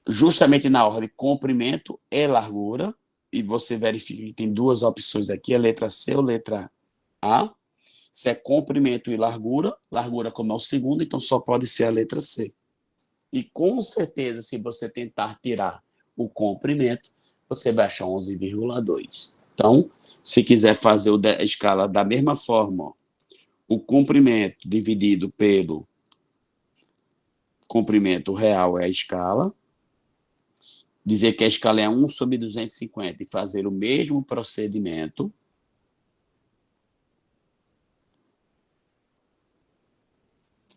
justamente na ordem comprimento e largura, e você verifica que tem duas opções aqui, a letra C ou letra A. Se é comprimento e largura, largura como é o segundo, então só pode ser a letra C. E com certeza, se você tentar tirar o comprimento, você vai achar 11,2. Então, se quiser fazer a escala da mesma forma, ó, o comprimento dividido pelo comprimento real é a escala, dizer que a escala é 1 sobre 250 e fazer o mesmo procedimento,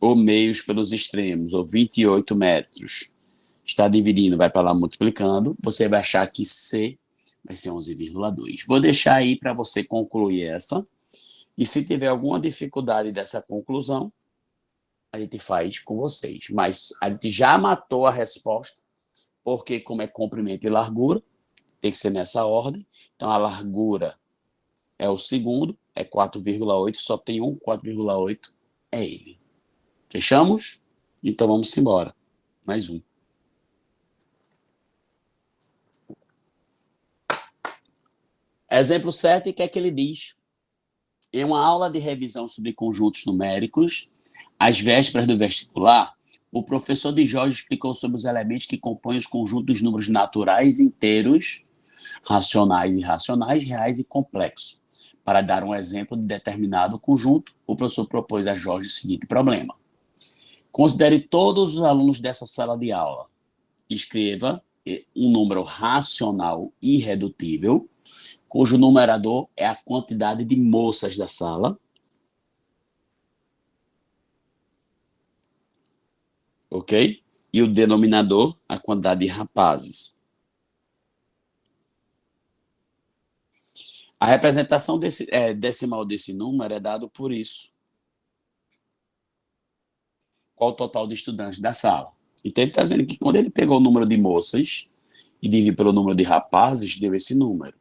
ou meios pelos extremos, ou 28 metros, está dividindo, vai para lá multiplicando, você vai achar que C vai ser 11,2. Vou deixar aí para você concluir essa. E se tiver alguma dificuldade dessa conclusão, a gente faz com vocês. Mas a gente já matou a resposta, porque como é comprimento e largura, tem que ser nessa ordem. Então, a largura é o segundo, é 4,8, só tem um 4,8, é ele. Fechamos? Então, vamos embora. Mais um. Exemplo 7, o que é que ele diz? Em uma aula de revisão sobre conjuntos numéricos, às vésperas do vestibular, o professor de Jorge explicou sobre os elementos que compõem os conjuntos dos números naturais inteiros, racionais e irracionais, reais e complexos. Para dar um exemplo de determinado conjunto, o professor propôs a Jorge o seguinte problema. Considere todos os alunos dessa sala de aula. Escreva um número racional irredutível, cujo numerador é a quantidade de moças da sala, ok? E o denominador, a quantidade de rapazes. A representação decimal desse número é dado por isso. Qual o total de estudantes da sala? Então, ele está dizendo que quando ele pegou o número de moças e dividiu pelo número de rapazes, deu esse número.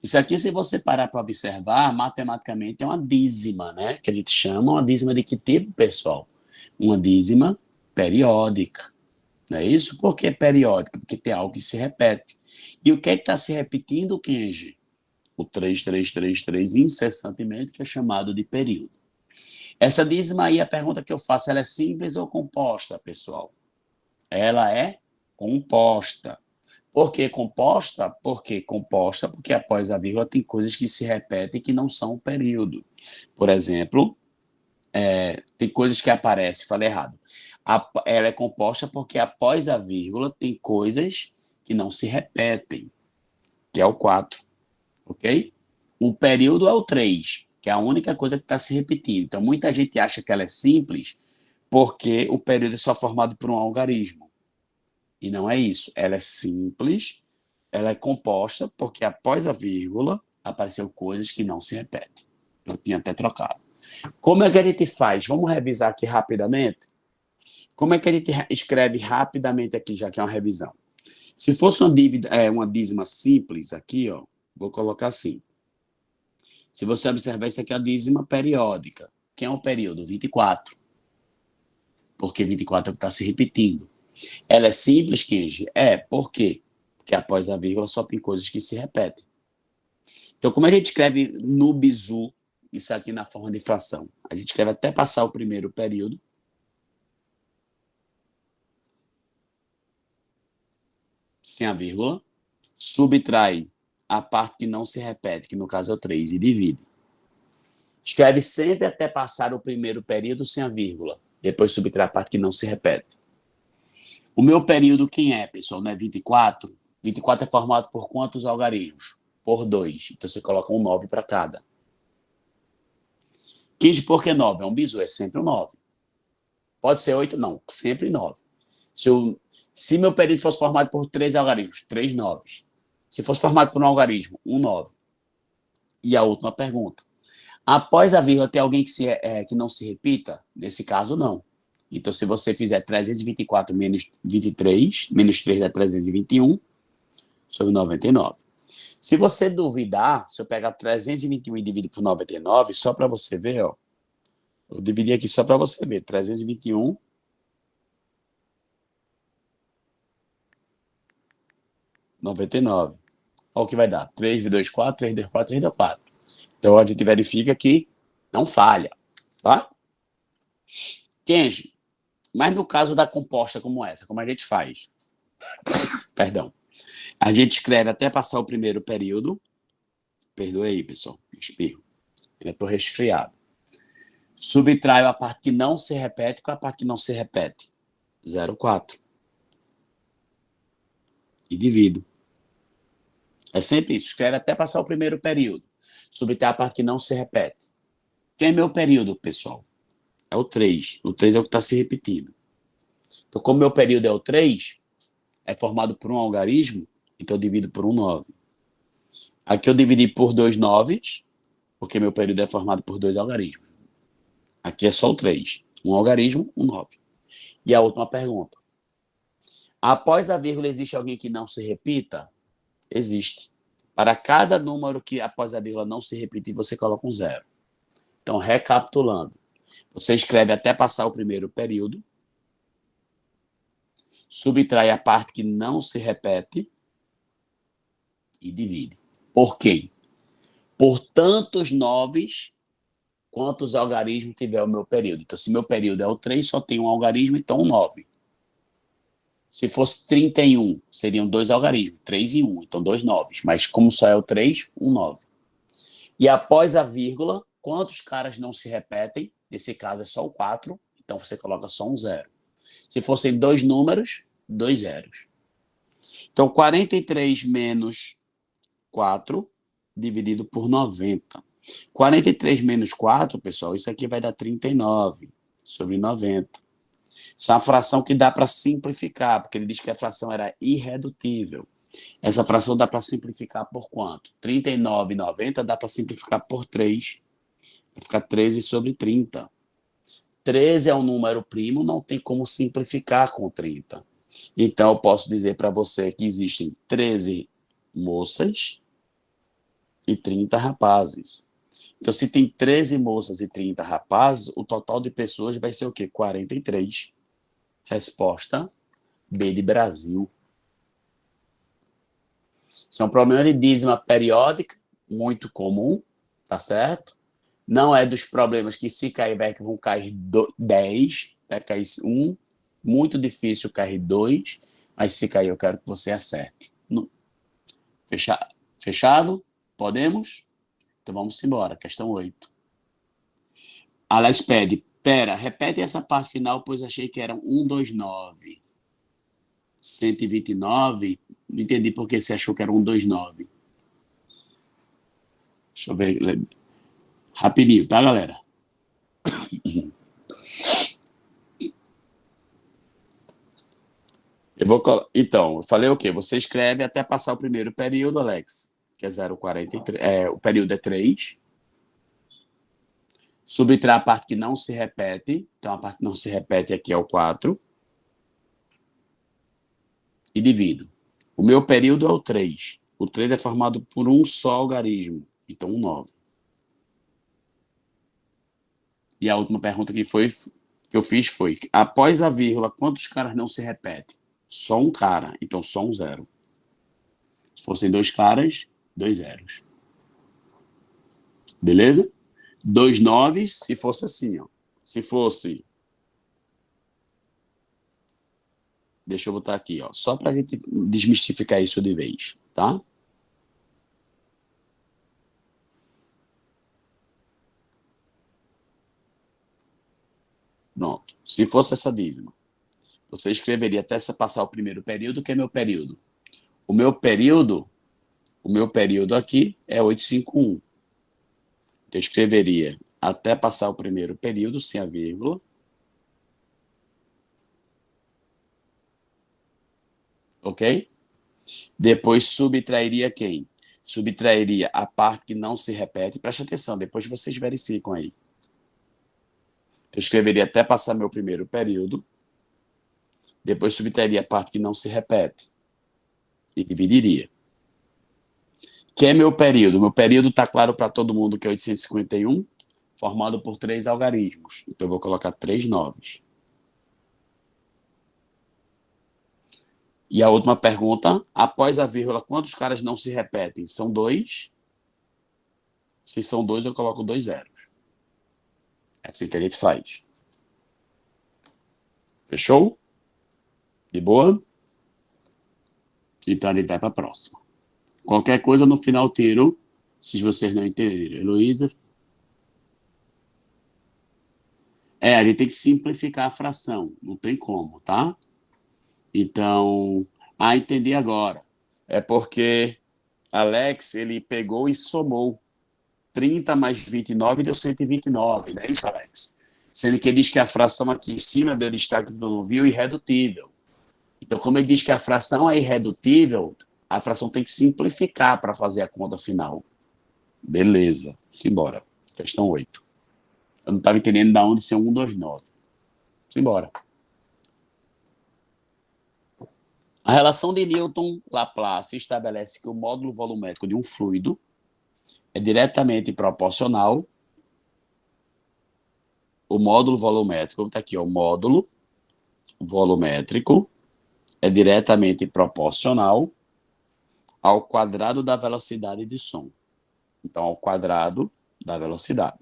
Isso aqui, se você parar para observar, matematicamente é uma dízima, né? Que a gente chama uma dízima de que tipo, pessoal? Uma dízima periódica. Não é isso? Por que periódica? Porque tem algo que se repete. E o que é que está se repetindo, Kenji? O 3333 incessantemente, que é chamado de período. Essa dízima aí, a pergunta que eu faço, ela é simples ou composta, pessoal? Ela é composta. Por que composta? Porque após a vírgula tem coisas que se repetem que não são o período. Por exemplo, tem coisas que aparecem, falei errado. Ela é composta porque após a vírgula tem coisas que não se repetem, que é o 4, ok? O período é o 3, que é a única coisa que está se repetindo. Então, muita gente acha que ela é simples porque o período é só formado por um algarismo. E não é isso. Ela é simples, ela é composta porque após a vírgula apareceu coisas que não se repetem. Eu tinha até trocado. Como é que a gente faz? Vamos revisar aqui rapidamente? Como é que a gente escreve rapidamente aqui, já que é uma revisão? Se fosse uma dízima simples aqui, ó, vou colocar assim. Se você observar, isso aqui é a dízima periódica. Quem é o período? 24. Porque 24 é o que está se repetindo. Ela é simples, Kenji? Por quê? Porque após a vírgula só tem coisas que se repetem. Então, como a gente escreve no bizu, isso aqui na forma de fração? A gente escreve até passar o primeiro período. Sem a vírgula. Subtrai a parte que não se repete, que no caso é o 3, e divide. Escreve sempre até passar o primeiro período sem a vírgula. Depois subtrai a parte que não se repete. O meu período quem é, pessoal? Não é 24? 24 é formado por quantos algarismos? Por 2. Então você coloca um 9 para cada. 15 por que 9? É um bizu, é sempre um 9. Pode ser 8? Não, sempre 9. Se meu período fosse formado por 3 algarismos, 3 9. Se fosse formado por um algarismo, um 9. E a última pergunta. Após a vírgula, tem alguém que não se repita? Nesse caso, não. Então, se você fizer 324 menos 23, menos 3 dá 321, sobre 99. Se você duvidar, se eu pegar 321 e dividir por 99, só para você ver, ó. Eu dividi aqui só para você ver. 321 99. Olha o que vai dar. 3 2 4, 3 2 4, 3 2 4. Então, a gente verifica que não falha, tá? Kenji, mas no caso da composta como essa, como a gente faz? Perdão. A gente escreve até passar o primeiro período. Perdoe aí, pessoal. Espirro. Eu estou resfriado. Subtraio a parte que não se repete com a parte que não se repete. 0,4. E divido. É sempre isso. Escreve até passar o primeiro período. Subtrai a parte que não se repete. Quem é meu período, pessoal? É o 3. O 3 é o que está se repetindo. Então, como meu período é o 3, é formado por um algarismo, então eu divido por um 9. Aqui eu dividi por 2 noves, porque meu período é formado por 2 algarismos. Aqui é só o 3. Um algarismo, um 9. E a última pergunta. Após a vírgula, existe alguém que não se repita? Existe. Para cada número que após a vírgula não se repetir, você coloca um 0. Então, recapitulando. Você escreve até passar o primeiro período, subtrai a parte que não se repete e divide. Por quê? por tantos noves quantos algarismos tiver o meu período. Então, se meu período é o 3, só tem um algarismo, então 9. Se fosse 31, seriam 2 algarismos, 3 e 1, então 2 noves. Mas como só é o 3, um 9. E após a vírgula, quantos caras não se repetem? Nesse caso é só o 4, então você coloca só um 0. Se fossem 2 números, 2 zeros. Então, 43 menos 4 dividido por 90. 43 menos 4, pessoal, isso aqui vai dar 39 sobre 90. Isso é uma fração que dá para simplificar, porque ele diz que a fração era irredutível. Essa fração dá para simplificar por quanto? 39,90 dá para simplificar por 3. Vai ficar 13 sobre 30. 13 é um número primo, não tem como simplificar com 30. Então, eu posso dizer para você que existem 13 moças e 30 rapazes. Então, se tem 13 moças e 30 rapazes, o total de pessoas vai ser o quê? 43. Resposta B de Brasil. Isso é um problema de dízima periódica, muito comum, tá certo? Não é dos problemas que se cair vão cair 10, vai cair 1, muito difícil cair 2, mas se cair eu quero que você acerte. Fechado? Podemos? Então vamos embora, questão 8. Alex pede, repete essa parte final, pois achei que era 129. 129, não entendi por que você achou que era 129. Deixa eu ver. Rapidinho, tá, galera? Então, eu falei o quê? Você escreve até passar o primeiro período, Alex, que é 0,43. O período é 3. Subtrai a parte que não se repete. Então, a parte que não se repete aqui é o 4. E divido. O meu período é o 3. O 3 é formado por um só algarismo. Então, 9. E a última pergunta que eu fiz foi, após a vírgula, quantos caras não se repetem? Só um cara, então só um 0. Se fossem 2 caras, 2 zeros. Beleza? 2 noves, se fosse assim, ó. Se fosse... Deixa eu botar aqui, ó. Só para a gente desmistificar isso de vez, tá? Pronto. Se fosse essa dízima, você escreveria até passar o primeiro período, que é meu período. O meu período aqui é 851. Então, eu escreveria até passar o primeiro período, sem a vírgula. Ok? Depois subtrairia quem? Subtrairia a parte que não se repete. Preste atenção, depois vocês verificam aí. Eu escreveria até passar meu primeiro período. Depois subtrairia a parte que não se repete. E dividiria. Que é meu período? Meu período está claro para todo mundo que é 851, formado por 3 algarismos. Então, eu vou colocar 3 noves. E a última pergunta, após a vírgula, quantos caras não se repetem? São 2. Se são 2, eu coloco 2 zeros. É assim que a gente faz. Fechou? De boa? Então, a gente vai para a próxima. Qualquer coisa no final tiro, se vocês não entenderem. Heloísa? A gente tem que simplificar a fração. Não tem como, tá? Então, entendi agora. É porque Alex, ele pegou e somou 30 mais 29 deu 129, não é isso, Alex? Sendo que ele diz que a fração aqui em cima deu destaque do não viu irredutível. Então, como ele diz que a fração é irredutível, a fração tem que simplificar para fazer a conta final. Beleza, simbora. Questão 8. Eu não estava entendendo de onde ser 129. Simbora. A relação de Newton-Laplace estabelece que o módulo volumétrico de um fluido é diretamente proporcional. O módulo volumétrico, está aqui, ó, o módulo volumétrico é diretamente proporcional ao quadrado da velocidade de som. Então, ao quadrado da velocidade.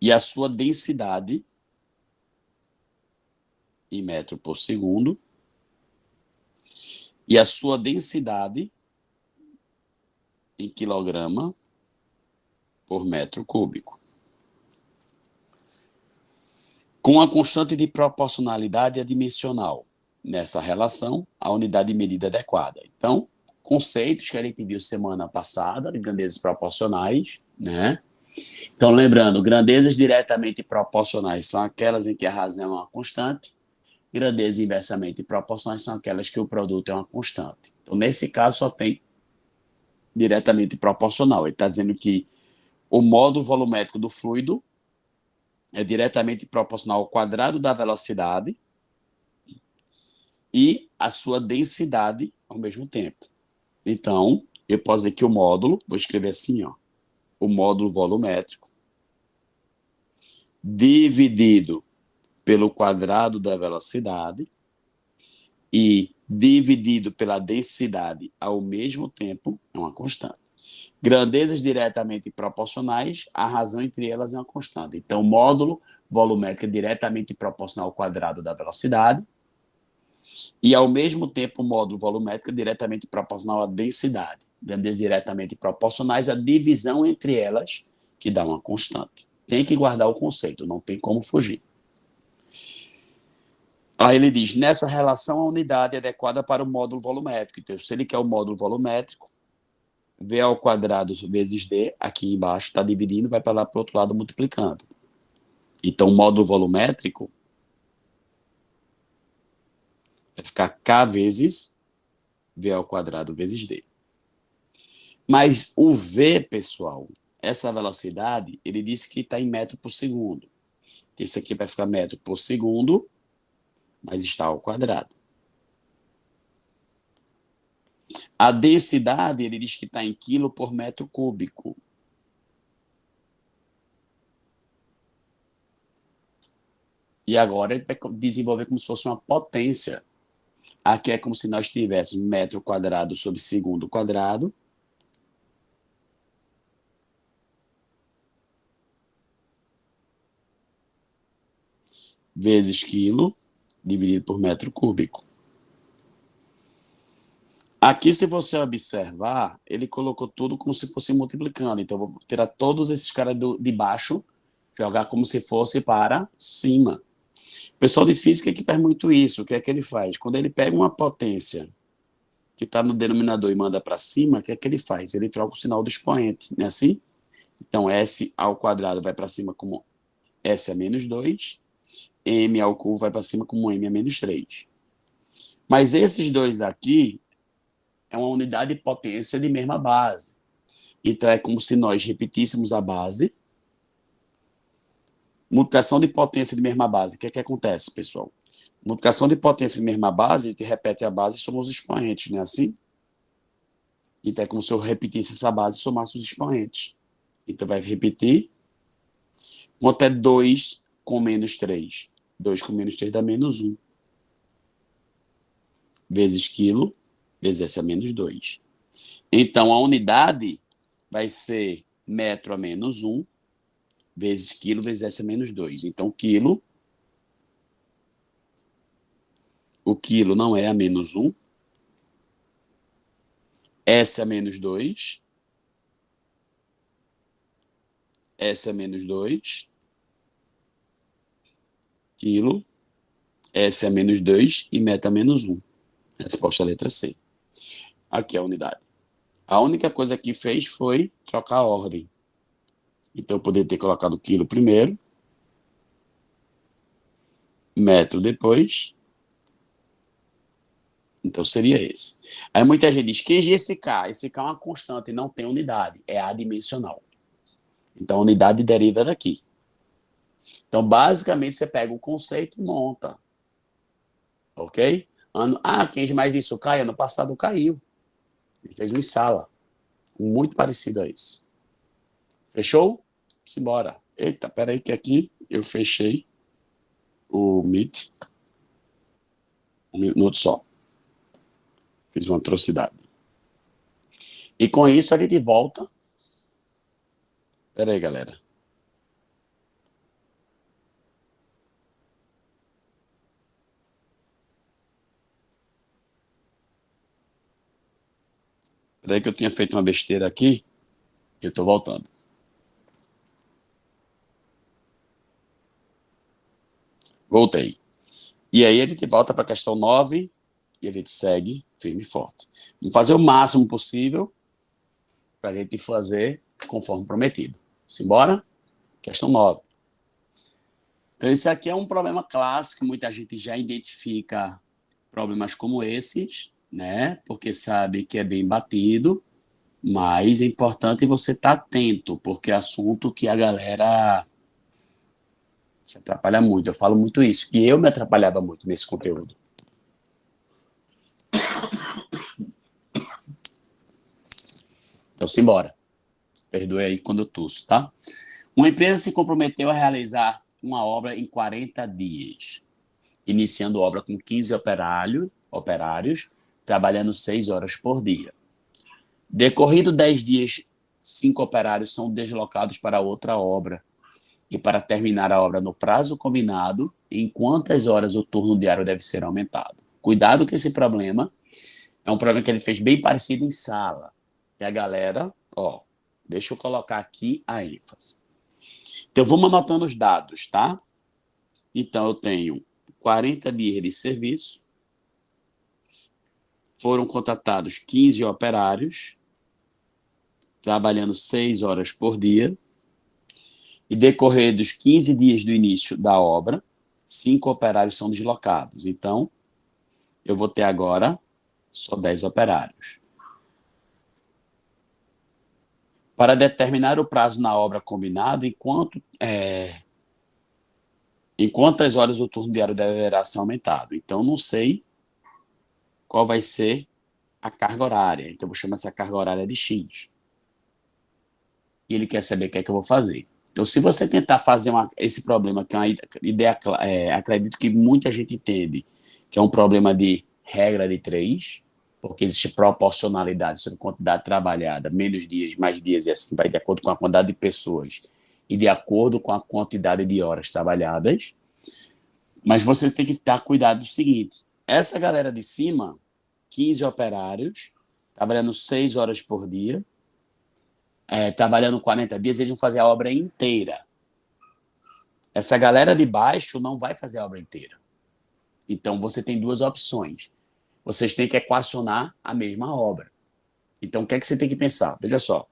E a sua densidade em metro por segundo. E a sua densidade em quilograma por metro cúbico. Com a constante de proporcionalidade adimensional. Nessa relação, a unidade de medida adequada. Então, conceitos que a gente viu semana passada, de grandezas proporcionais, né? Então, lembrando, grandezas diretamente proporcionais são aquelas em que a razão é uma constante, grandezas inversamente proporcionais são aquelas que o produto é uma constante. Então, nesse caso, só tem diretamente proporcional. Ele está dizendo que o módulo volumétrico do fluido é diretamente proporcional ao quadrado da velocidade e a sua densidade ao mesmo tempo. Então, eu posso dizer que o módulo, vou escrever assim, ó, o módulo volumétrico dividido pelo quadrado da velocidade e dividido pela densidade ao mesmo tempo é uma constante. Grandezas diretamente proporcionais, a razão entre elas é uma constante. Então, o módulo volumétrico é diretamente proporcional ao quadrado da velocidade e, ao mesmo tempo, o módulo volumétrico é diretamente proporcional à densidade. Grandezas diretamente proporcionais, a divisão entre elas, que dá uma constante. Tem que guardar o conceito, não tem como fugir. Aí ele diz, nessa relação, a unidade é adequada para o módulo volumétrico. Então, se ele quer o módulo volumétrico, V ao quadrado vezes D, aqui embaixo está dividindo, vai para lá para o outro lado multiplicando. Então, o módulo volumétrico vai ficar K vezes V ao quadrado vezes D. Mas o V, pessoal, essa velocidade, ele disse que está em metro por segundo. Isso aqui vai ficar metro por segundo, mas está ao quadrado. A densidade, ele diz que está em quilo por metro cúbico. E agora ele vai desenvolver como se fosse uma potência. Aqui é como se nós tivéssemos metro quadrado sobre segundo quadrado. Vezes quilo, dividido por metro cúbico. Aqui, se você observar, ele colocou tudo como se fosse multiplicando. Então, eu vou tirar todos esses caras de baixo, jogar como se fosse para cima. O pessoal de física que faz muito isso. O que é que ele faz? Quando ele pega uma potência que está no denominador e manda para cima, o que é que ele faz? Ele troca o sinal do expoente, não é assim? Então, S ao quadrado vai para cima como S a menos 2, M ao cubo vai para cima como M a menos 3. Mas esses dois aqui é uma unidade de potência de mesma base. Então, é como se nós repetíssemos a base. Multiplicação de potência de mesma base. O que é que acontece, pessoal? Multiplicação de potência de mesma base, a gente repete a base e soma os expoentes, não é assim? Então, é como se eu repetisse essa base e somasse os expoentes. Então, vai repetir. Quanto é 2 com menos 3? 2 com menos 3 dá menos 1. Vezes quilo, vezes S a menos 2. Então, a unidade vai ser metro a menos 1, vezes quilo, vezes S a menos 2. Então, o quilo não é a menos 1, S a menos 2, S a menos 2, quilo, S a menos 2 e metro a menos 1. Resposta à letra C. Aqui é a unidade. A única coisa que fez foi trocar a ordem. Então, eu poderia ter colocado quilo primeiro, metro depois. Então, seria esse. Aí muita gente diz, QG esse K? Esse K é uma constante, não tem unidade. É adimensional. Então, a unidade deriva daqui. Então, basicamente, você pega o conceito e monta. Ok? Kenji, mas isso cai? Ano passado caiu. Ele fez um sala muito parecido a esse. Fechou? Simbora. Eita, peraí que aqui eu fechei o Meet. Um minuto só. Fiz uma atrocidade. E com isso a gente volta Pera aí, galera. Pera aí que eu tinha feito uma besteira aqui e eu tô voltando. Voltei. E aí a gente volta para a questão 9 e a gente segue firme e forte. Vamos fazer o máximo possível para a gente fazer conforme prometido. Simbora? Questão 9. Então, esse aqui é um problema clássico, muita gente já identifica problemas como esses, né? Porque sabe que é bem batido, mas é importante você estar atento, porque é assunto que a galera se atrapalha muito. Eu falo muito isso, que eu me atrapalhava muito nesse conteúdo. Então, simbora. Perdoe aí quando eu tuço, tá? Uma empresa se comprometeu a realizar uma obra em 40 dias, iniciando obra com 15 operários trabalhando 6 horas por dia. Decorrido 10 dias, 5 operários são deslocados para outra obra. E para terminar a obra no prazo combinado, em quantas horas o turno diário deve ser aumentado? Cuidado que esse problema é um problema que ele fez bem parecido em sala. E a galera, ó, deixa eu colocar aqui a ênfase. Então, vamos anotando os dados, tá? Então, eu tenho 40 dias de serviço, foram contratados 15 operários, trabalhando 6 horas por dia, e decorrer dos 15 dias do início da obra, 5 operários são deslocados. Então, eu vou ter agora só 10 operários. Para determinar o prazo na obra combinado, em quantas horas o turno diário deverá ser aumentado. Então, não sei qual vai ser a carga horária. Então, eu vou chamar essa carga horária de X. E ele quer saber o que é que eu vou fazer. Então, se você tentar fazer esse problema, que é uma ideia, acredito que muita gente entende, que é um problema de regra de 3, porque existe proporcionalidade sobre quantidade trabalhada, menos dias, mais dias, e assim vai de acordo com a quantidade de pessoas e de acordo com a quantidade de horas trabalhadas. Mas você tem que estar cuidado do seguinte: essa galera de cima, 15 operários, trabalhando 6 horas por dia, trabalhando 40 dias, eles vão fazer a obra inteira. Essa galera de baixo não vai fazer a obra inteira. Então, você tem duas opções. Vocês têm que equacionar a mesma obra. Então, o que é que você tem que pensar? Veja só.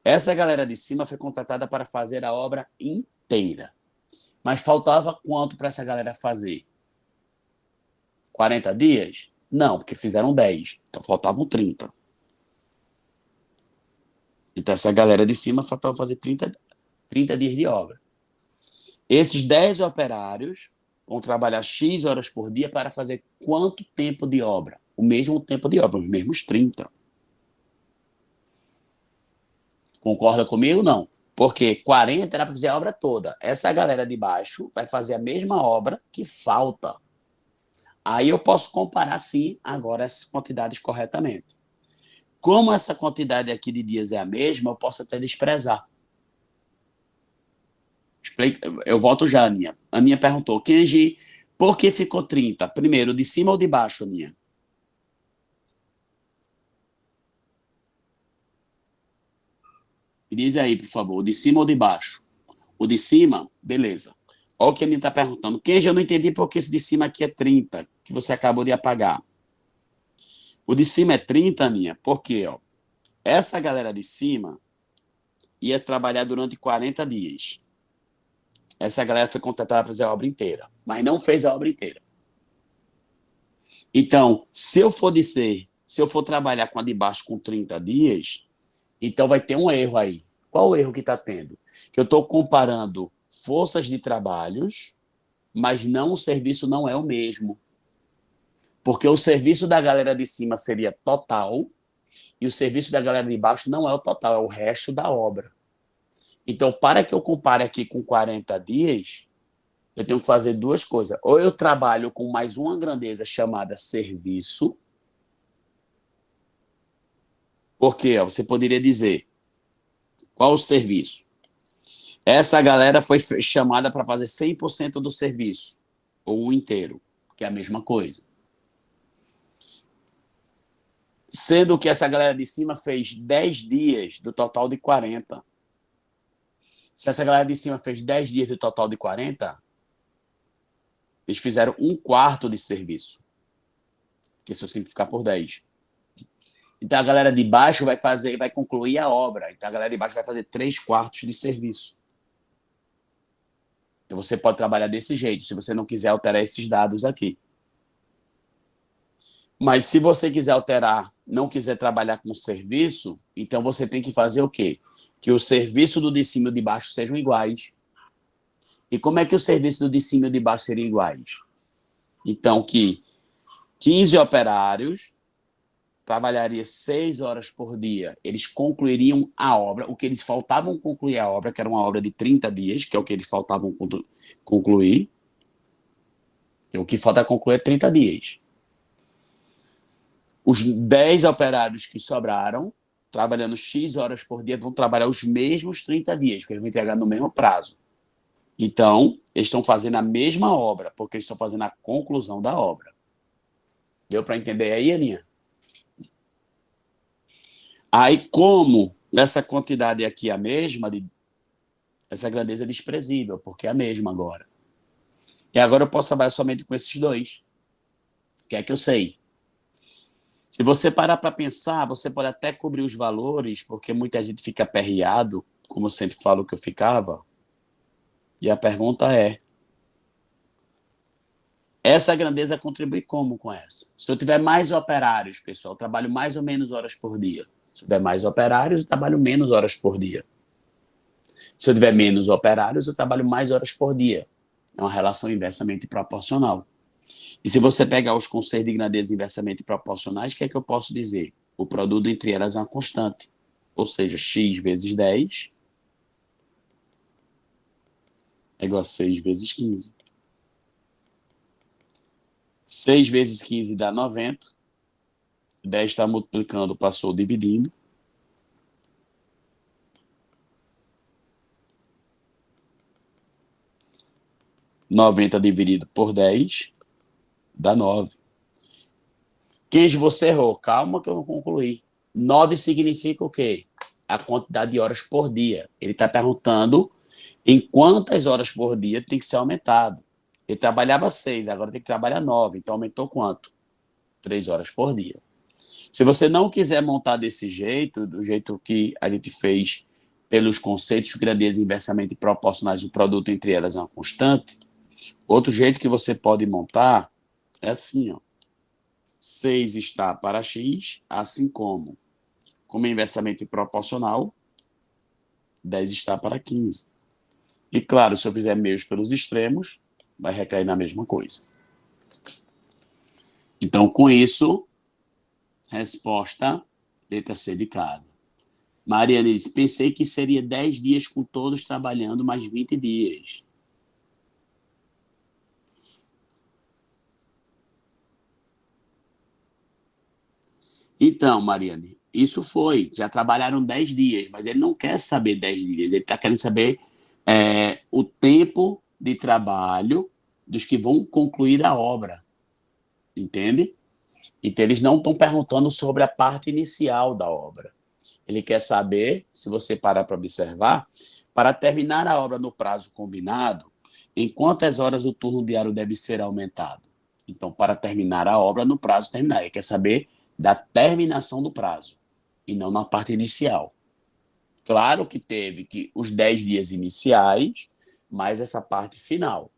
Essa galera de cima foi contratada para fazer a obra inteira. Mas faltava quanto para essa galera fazer? 40 dias? Não, porque fizeram 10. Então, faltavam 30. Então, essa galera de cima faltava fazer 30 dias de obra. Esses 10 operários vão trabalhar X horas por dia para fazer quanto tempo de obra? O mesmo tempo de obra, os mesmos 30. Concorda comigo? Não. Porque 40 era para fazer a obra toda. Essa galera de baixo vai fazer a mesma obra que falta. Aí eu posso comparar, sim, agora essas quantidades corretamente. Como essa quantidade aqui de dias é a mesma, eu posso até desprezar. Eu volto já, Aninha. Aninha perguntou, Kenji, por que ficou 30? Primeiro, de cima ou de baixo, Aninha? Me diz aí, por favor, o de cima ou de baixo? O de cima, beleza. Olha o que a Aninha está perguntando. Kenji, eu não entendi por que esse de cima aqui é 30, que você acabou de apagar. O de cima é 30, Aninha, porque ó, essa galera de cima ia trabalhar durante 40 dias. Essa galera foi contratada para fazer a obra inteira, mas não fez a obra inteira. Então, se eu for trabalhar com a de baixo com 30 dias, então vai ter um erro aí. Qual o erro que está tendo? Que eu estou comparando forças de trabalhos, mas não o serviço não é o mesmo. Porque o serviço da galera de cima seria total e o serviço da galera de baixo não é o total, é o resto da obra. Então, para que eu compare aqui com 40 dias, eu tenho que fazer duas coisas. Ou eu trabalho com mais uma grandeza chamada serviço, porque ó, você poderia dizer qual o serviço? Essa galera foi chamada para fazer 100% do serviço, ou o inteiro, que é a mesma coisa. Sendo que essa galera de cima fez 10 dias do total de 40. Se essa galera de cima fez 10 dias do total de 40, eles fizeram um quarto de serviço. Que se eu simplificar por 10. Então a galera de baixo vai concluir a obra. Então a galera de baixo vai fazer 3/4 de serviço. Então você pode trabalhar desse jeito, se você não quiser alterar esses dados aqui. Mas se você quiser alterar, não quiser trabalhar com serviço, então você tem que fazer o quê? Que o serviço do de cima e o de baixo sejam iguais. E como é que o serviço do de cima e o de baixo seriam iguais? Então, que 15 operários trabalharia 6 horas por dia. Eles concluiriam a obra, o que eles faltavam concluir a obra, que era uma obra de 30 dias, que é o que eles faltavam concluir. O que falta concluir é 30 dias. Os 10 operários que sobraram, trabalhando X horas por dia, vão trabalhar os mesmos 30 dias, porque eles vão entregar no mesmo prazo. Então, eles estão fazendo a mesma obra, porque eles estão fazendo a conclusão da obra. Deu para entender aí, Aninha? Aí, como essa quantidade aqui é a mesma, essa grandeza é desprezível, porque é a mesma agora. E agora eu posso trabalhar somente com esses dois. O que é que eu sei? Se você parar para pensar, você pode até cobrir os valores, porque muita gente fica aperreado, como eu sempre falo que eu ficava. E a pergunta é, essa grandeza contribui como com essa? Se eu tiver mais operários, pessoal, eu trabalho mais ou menos horas por dia. Se eu tiver mais operários, eu trabalho menos horas por dia. Se eu tiver menos operários, eu trabalho mais horas por dia. É uma relação inversamente proporcional. E se você pegar os conceitos de grandeza inversamente proporcionais, o que é que eu posso dizer? O produto entre elas é uma constante. Ou seja, x vezes 10 é igual a 6 vezes 15. 6 vezes 15 dá 90. 10 está multiplicando, passou dividindo. 90 dividido por 10 dá 9. Kenji, você errou. Calma que eu não concluí. 9 significa o quê? A quantidade de horas por dia. Ele está perguntando em quantas horas por dia tem que ser aumentado. Ele trabalhava 6, agora tem que trabalhar 9. Então aumentou quanto? 3 horas por dia. Se você não quiser montar desse jeito, do jeito que a gente fez pelos conceitos de grandeza inversamente proporcionais, o produto entre elas é uma constante, outro jeito que você pode montar é assim, ó. 6 está para x, assim como é inversamente proporcional, 10 está para 15. E claro, se eu fizer meios pelos extremos, vai recair na mesma coisa. Então, com isso, resposta, letra C de cada. Mariana disse, pensei que seria 10 dias com todos trabalhando, mais 20 dias. Então, Mariane, isso foi, já trabalharam 10 dias, mas ele não quer saber 10 dias, ele está querendo saber o tempo de trabalho dos que vão concluir a obra, entende? Então, eles não estão perguntando sobre a parte inicial da obra. Ele quer saber, se você parar para observar, para terminar a obra no prazo combinado, em quantas horas o turno diário deve ser aumentado. Então, para terminar a obra no prazo terminado, ele quer saber da terminação do prazo, e não na parte inicial. Claro que teve que os 10 dias iniciais, mais essa parte final.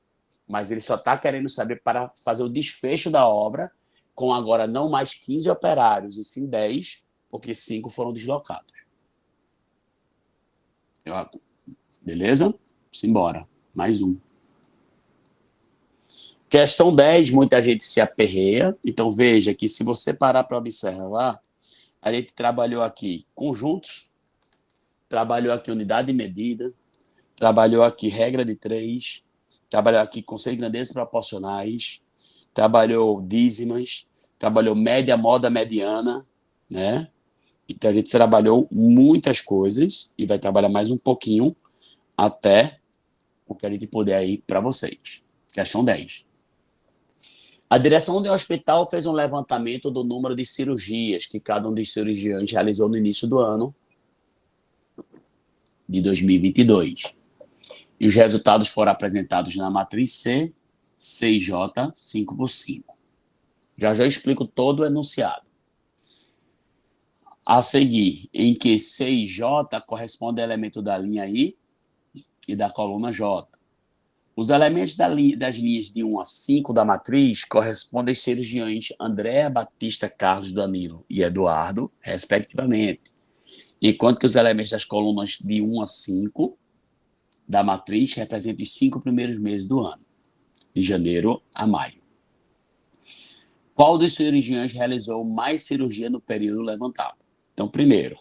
Mas ele só está querendo saber para fazer o desfecho da obra, com agora não mais 15 operários, e sim 10, porque 5 foram deslocados. Beleza? Simbora. Mais um. Questão 10, muita gente se aperreia. Então, veja que se você parar para observar, a gente trabalhou aqui conjuntos, trabalhou aqui unidade de medida, trabalhou aqui regra de 3, trabalhou aqui conceito de grandezas proporcionais, trabalhou dízimas, trabalhou média, moda, mediana, né? Então, a gente trabalhou muitas coisas e vai trabalhar mais um pouquinho até o que a gente puder aí para vocês. Questão 10. A direção do hospital fez um levantamento do número de cirurgias que cada um dos cirurgiões realizou no início do ano de 2022. E os resultados foram apresentados na matriz C, CJ, 5 por 5. Já eu explico todo o enunciado. A seguir, em que C e J correspondem ao elemento da linha I e da coluna J. Os elementos das linhas de 1 a 5 da matriz correspondem aos cirurgiões André, Batista, Carlos, Danilo e Eduardo, respectivamente. Enquanto que os elementos das colunas de 1 a 5 da matriz representam os 5 primeiros meses do ano, de janeiro a maio. Qual dos cirurgiões realizou mais cirurgia no período levantado? Então, primeiro,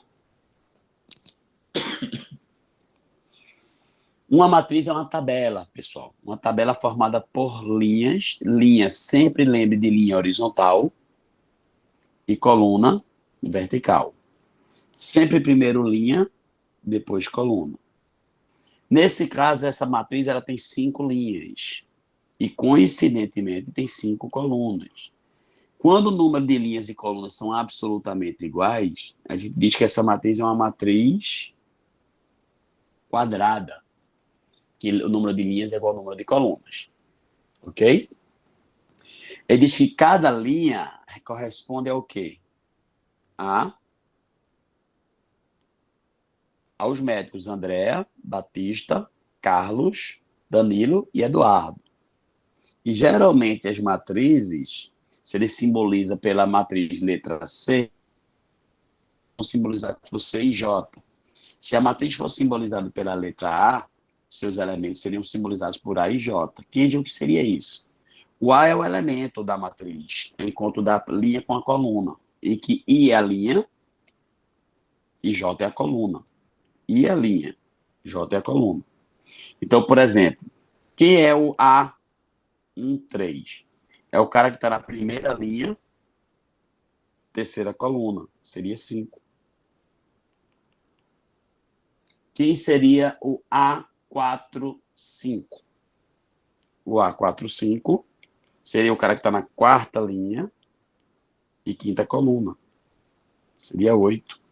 uma matriz é uma tabela, pessoal. Uma tabela formada por linhas. Linha, sempre lembre de linha horizontal e coluna vertical. Sempre primeiro linha, depois coluna. Nesse caso, essa matriz ela tem 5 linhas. E, coincidentemente, tem 5 colunas. Quando o número de linhas e colunas são absolutamente iguais, a gente diz que essa matriz é uma matriz quadrada, que o número de linhas é igual ao número de colunas. Ok? Ele diz que cada linha corresponde ao quê? Aos médicos Andréa, Batista, Carlos, Danilo e Eduardo. E geralmente as matrizes, se ele simboliza pela matriz letra C, são simbolizados por C e J. Se a matriz for simbolizada pela letra A, seus elementos seriam simbolizados por A e J. Que seria isso? O A é o elemento da matriz, o encontro da linha com a coluna, em que I é a linha e J é a coluna. I é a linha, J é a coluna. Então, por exemplo, quem é o A13? É o cara que está na primeira linha, terceira coluna, seria 5. Quem seria o A45? O A45 seria o cara que está na quarta linha e quinta coluna. Seria 8.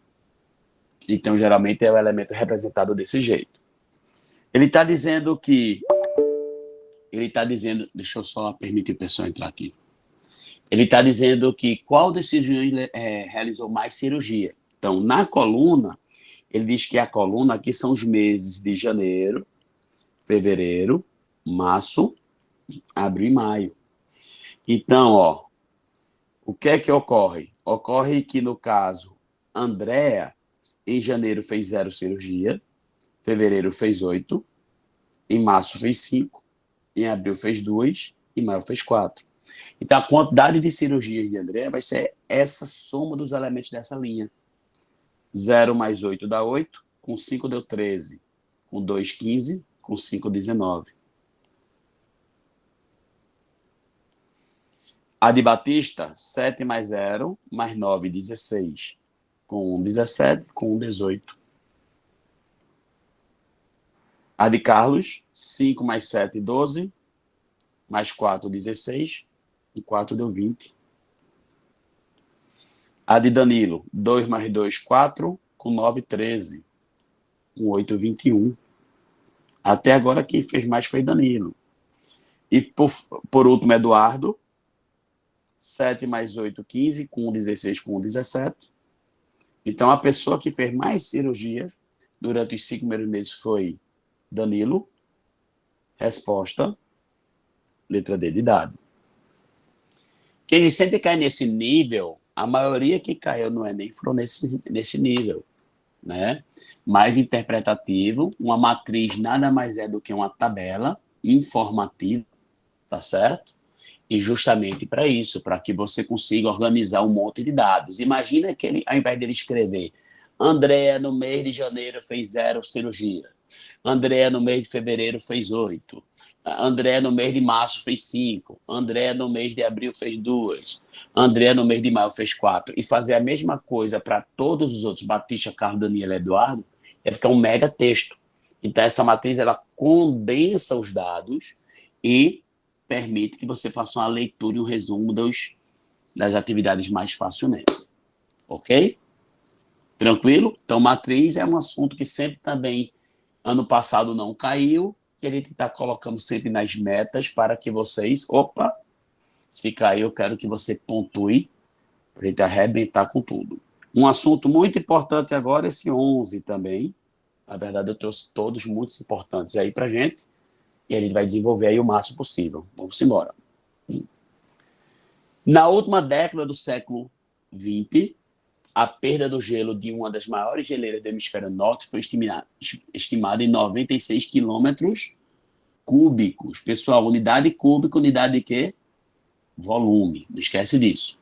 Então, geralmente, é o elemento representado desse jeito. Ele está dizendo que... Deixa eu só permitir o pessoal entrar aqui. Ele está dizendo que qual dos cirurgiões realizou mais cirurgia. Então, na coluna, ele diz que a coluna aqui são os meses de janeiro, fevereiro, março, abril e maio. Então, ó, o que é que ocorre? Ocorre que, no caso, Andréa, em janeiro fez 0 cirurgia, fevereiro fez 8, em março fez 5, em abril fez 2, em maio fez 4. Então, a quantidade de cirurgias de Andréa vai ser essa soma dos elementos dessa linha. 0 mais 8 dá 8, com 5 deu 13, com 2, 15, com 5, 19. A de Batista, 7 mais 0, mais 9, 16. Com 1, 17, com 1, 18. A de Carlos, 5 mais 7, 12, mais 4, 16, e 4 deu 20. A de Danilo, 2 mais 2, 4, com 9, 13, com 8, 21. Até agora quem fez mais foi Danilo. E por último, Eduardo, 7 mais 8, 15, com 16, com 17. Então, a pessoa que fez mais cirurgias durante os 5 primeiros meses foi Danilo. Resposta, letra D de dado. Quem sempre cai nesse nível, a maioria que caiu no Enem foram nesse nível, né? Mais interpretativo, uma matriz nada mais é do que uma tabela informativa, tá certo? E justamente para isso, para que você consiga organizar um monte de dados. Imagina que ele, ao invés dele escrever Andréa no mês de janeiro fez 0 cirurgia, Andréa no mês de fevereiro fez 8, Andréa no mês de março fez 5, Andréa no mês de abril fez 2, Andréa no mês de maio fez 4, e fazer a mesma coisa para todos os outros, Batista, Carlos, Danilo e Eduardo, ia ficar um mega texto. Então, essa matriz, ela condensa os dados e permite que você faça uma leitura e um resumo das atividades mais facilmente. Ok? Tranquilo? Então, matriz é um assunto que sempre também, ano passado não caiu, que a gente está colocando sempre nas metas para que vocês, opa, se cair, eu quero que você pontue para a gente arrebentar com tudo. Um assunto muito importante agora é esse 11 também. Na verdade, eu trouxe todos muito importantes aí para a gente e a gente vai desenvolver aí o máximo possível. Vamos embora. Na última década do século XX, a perda do gelo de uma das maiores geleiras do hemisfério norte foi estimada em 96 quilômetros cúbicos. Pessoal, unidade cúbica, unidade de quê? Volume. Não esquece disso.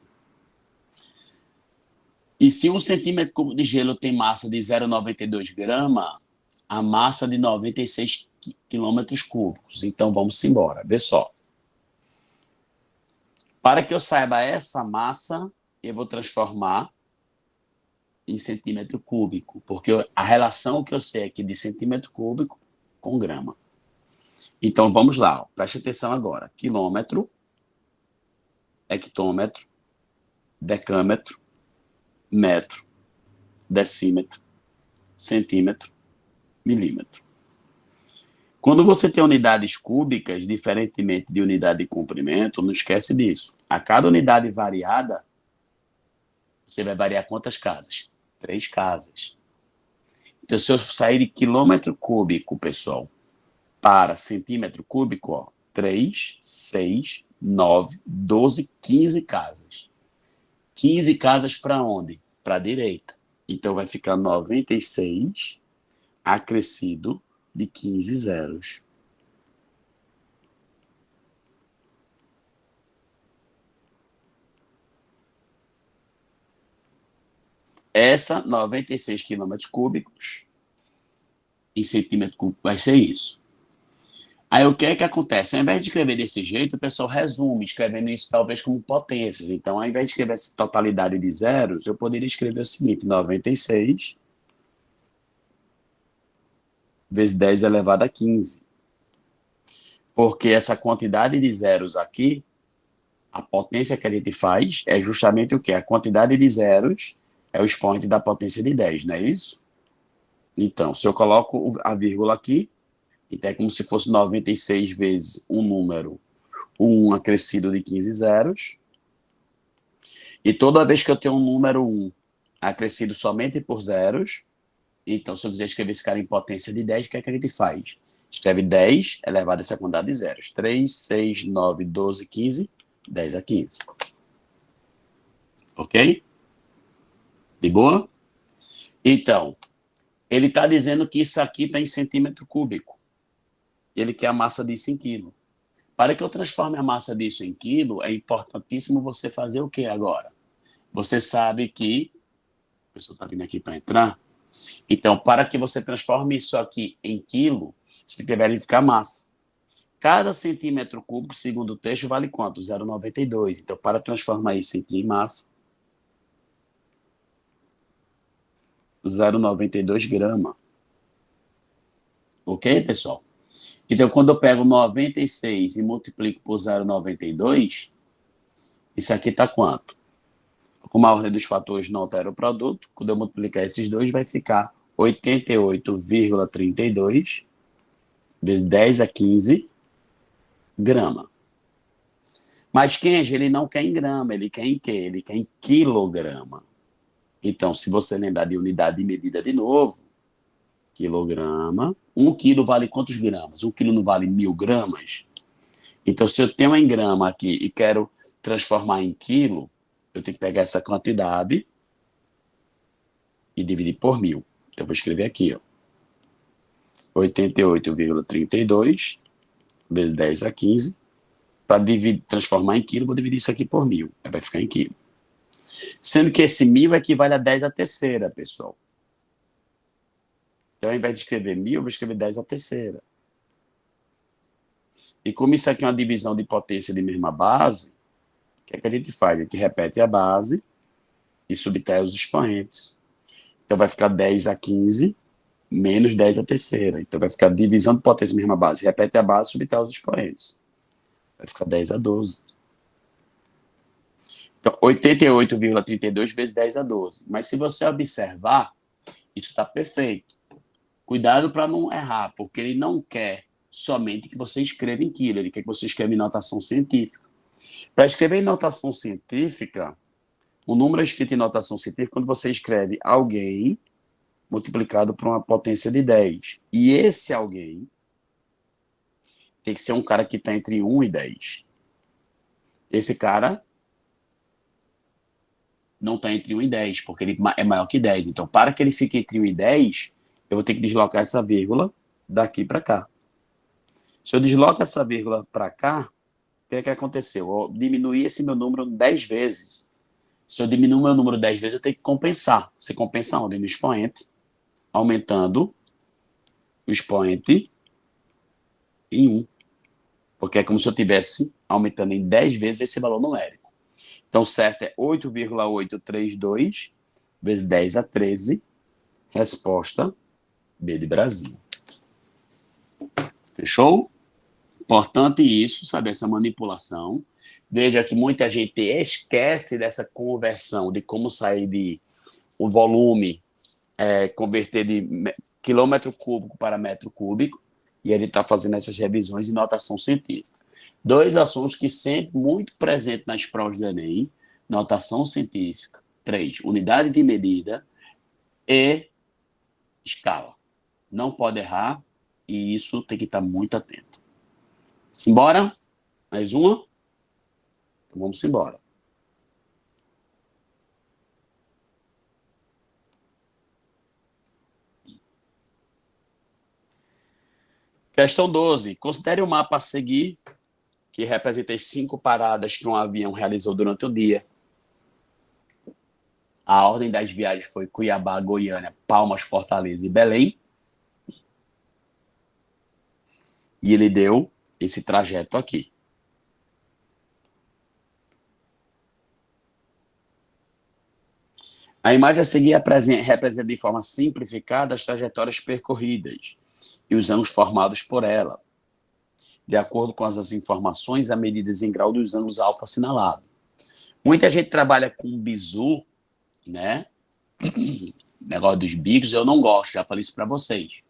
E se 1 centímetro cúbico de gelo tem massa de 0,92 grama, a massa de 96 quilômetros cúbicos. Então, vamos embora. Vê só. Para que eu saiba essa massa, eu vou transformar em centímetro cúbico, porque a relação que eu sei aqui de centímetro cúbico com grama. Então, vamos lá. Ó. Preste atenção agora. Quilômetro, hectômetro, decâmetro, metro, decímetro, centímetro, milímetro. Quando você tem unidades cúbicas, diferentemente de unidade de comprimento, não esquece disso. A cada unidade variada, você vai variar quantas casas? 3 casas. Então, se eu sair de quilômetro cúbico, pessoal, para centímetro cúbico, ó, 3, 6, 9, 12, 15 casas. 15 casas para onde? Para a direita. Então, vai ficar 96 acrescido de 15 zeros. Essa 96 quilômetros cúbicos em centímetro cúbico vai ser isso. Aí o que é que acontece? Ao invés de escrever desse jeito, o pessoal resume, escrevendo isso talvez como potências. Então, ao invés de escrever essa totalidade de zeros, eu poderia escrever o seguinte: 96 vezes 10 elevado a 15. Porque essa quantidade de zeros aqui, a potência que a gente faz é justamente o quê? A quantidade de zeros é o expoente da potência de 10, não é isso? Então, se eu coloco a vírgula aqui, então é como se fosse 96 vezes um número, 1 acrescido de 15 zeros. E toda vez que eu tenho um número 1 acrescido somente por zeros, então se eu quiser escrever esse cara em potência de 10, o que é que a gente faz? Escreve 10 elevado a essa quantidade de zeros. 3, 6, 9, 12, 15, 10 a 15. Ok? De boa? Então, ele está dizendo que isso aqui está em centímetro cúbico. Ele quer a massa disso em quilo. Para que eu transforme a massa disso em quilo, é importantíssimo você fazer o que agora? Você sabe que... A pessoa está vindo aqui para entrar. Então, para que você transforme isso aqui em quilo, você tem que verificar a massa. Cada centímetro cúbico, segundo o texto, vale quanto? 0,92. Então, para transformar isso aqui em massa, 0,92 grama. Ok, pessoal? Então, quando eu pego 96 e multiplico por 0,92, isso aqui está quanto? Como a ordem dos fatores não altera o produto, quando eu multiplicar esses dois, vai ficar 88,32 vezes 10 a 15 grama. Mas, Kenji, ele não quer em grama, ele quer em quê? Ele quer em quilograma. Então, se você lembrar de unidade de medida de novo, quilograma, 1 quilo vale quantos gramas? 1 quilo não vale 1000 gramas? Então, se eu tenho em grama aqui e quero transformar em quilo, eu tenho que pegar essa quantidade e dividir por 1000. Então, eu vou escrever aqui, ó. 88,32 vezes 10 a 15. Para transformar em quilo, vou dividir isso aqui por 1000. Aí vai ficar em quilo. Sendo que esse 1000 equivale a 10 à terceira, pessoal. Então, ao invés de escrever 1000, eu vou escrever 10 à terceira. E como isso aqui é uma divisão de potência de mesma base, o que é que a gente faz? A gente repete a base e subtrai os expoentes. Então, vai ficar 10 a 15 menos 10 a terceira. Então vai ficar divisão de potência mesma base. Repete a base, subtrai os expoentes. Vai ficar 10 a 12. Então, 88,32 vezes 10 a 12. Mas se você observar, isso está perfeito. Cuidado para não errar, porque ele não quer somente que você escreva em quilo, ele quer que você escreva em notação científica. Para escrever em notação científica, o número é escrito em notação científica quando você escreve alguém multiplicado por uma potência de 10. E esse alguém tem que ser um cara que está entre 1 e 10. Esse cara não está entre 1 e 10, porque ele é maior que 10. Então, para que ele fique entre 1 e 10, eu vou ter que deslocar essa vírgula daqui para cá. Se eu desloco essa vírgula para cá, o que é que aconteceu? Eu diminuí esse meu número 10 vezes. Se eu diminuo meu número 10 vezes, eu tenho que compensar. Você compensa onde? No expoente, aumentando o expoente em 1. Porque é como se eu estivesse aumentando em 10 vezes esse valor numérico. Então, certo é 8,832 vezes 10 a 13. Resposta B de Brasil. Fechou? Importante isso, saber essa manipulação. Veja que muita gente esquece dessa conversão, de como sair de um volume, converter de quilômetro cúbico para metro cúbico, e ele está fazendo essas revisões de notação científica. Dois assuntos que sempre muito presentes nas provas do Enem: notação científica. 3, unidade de medida e escala. Não pode errar, e isso tem que estar muito atento. Simbora? Mais uma? Então vamos embora. Questão 12. Considere o mapa a seguir, que representa as 5 paradas que um avião realizou durante o dia. A ordem das viagens foi Cuiabá, Goiânia, Palmas, Fortaleza e Belém. E ele deu esse trajeto aqui. A imagem a seguir representa de forma simplificada as trajetórias percorridas e os ângulos formados por ela, de acordo com as informações a medidas em grau dos ângulos alfa assinalados. Muita gente trabalha com bizu, né? Negócio dos bicos, eu não gosto, já falei isso para vocês.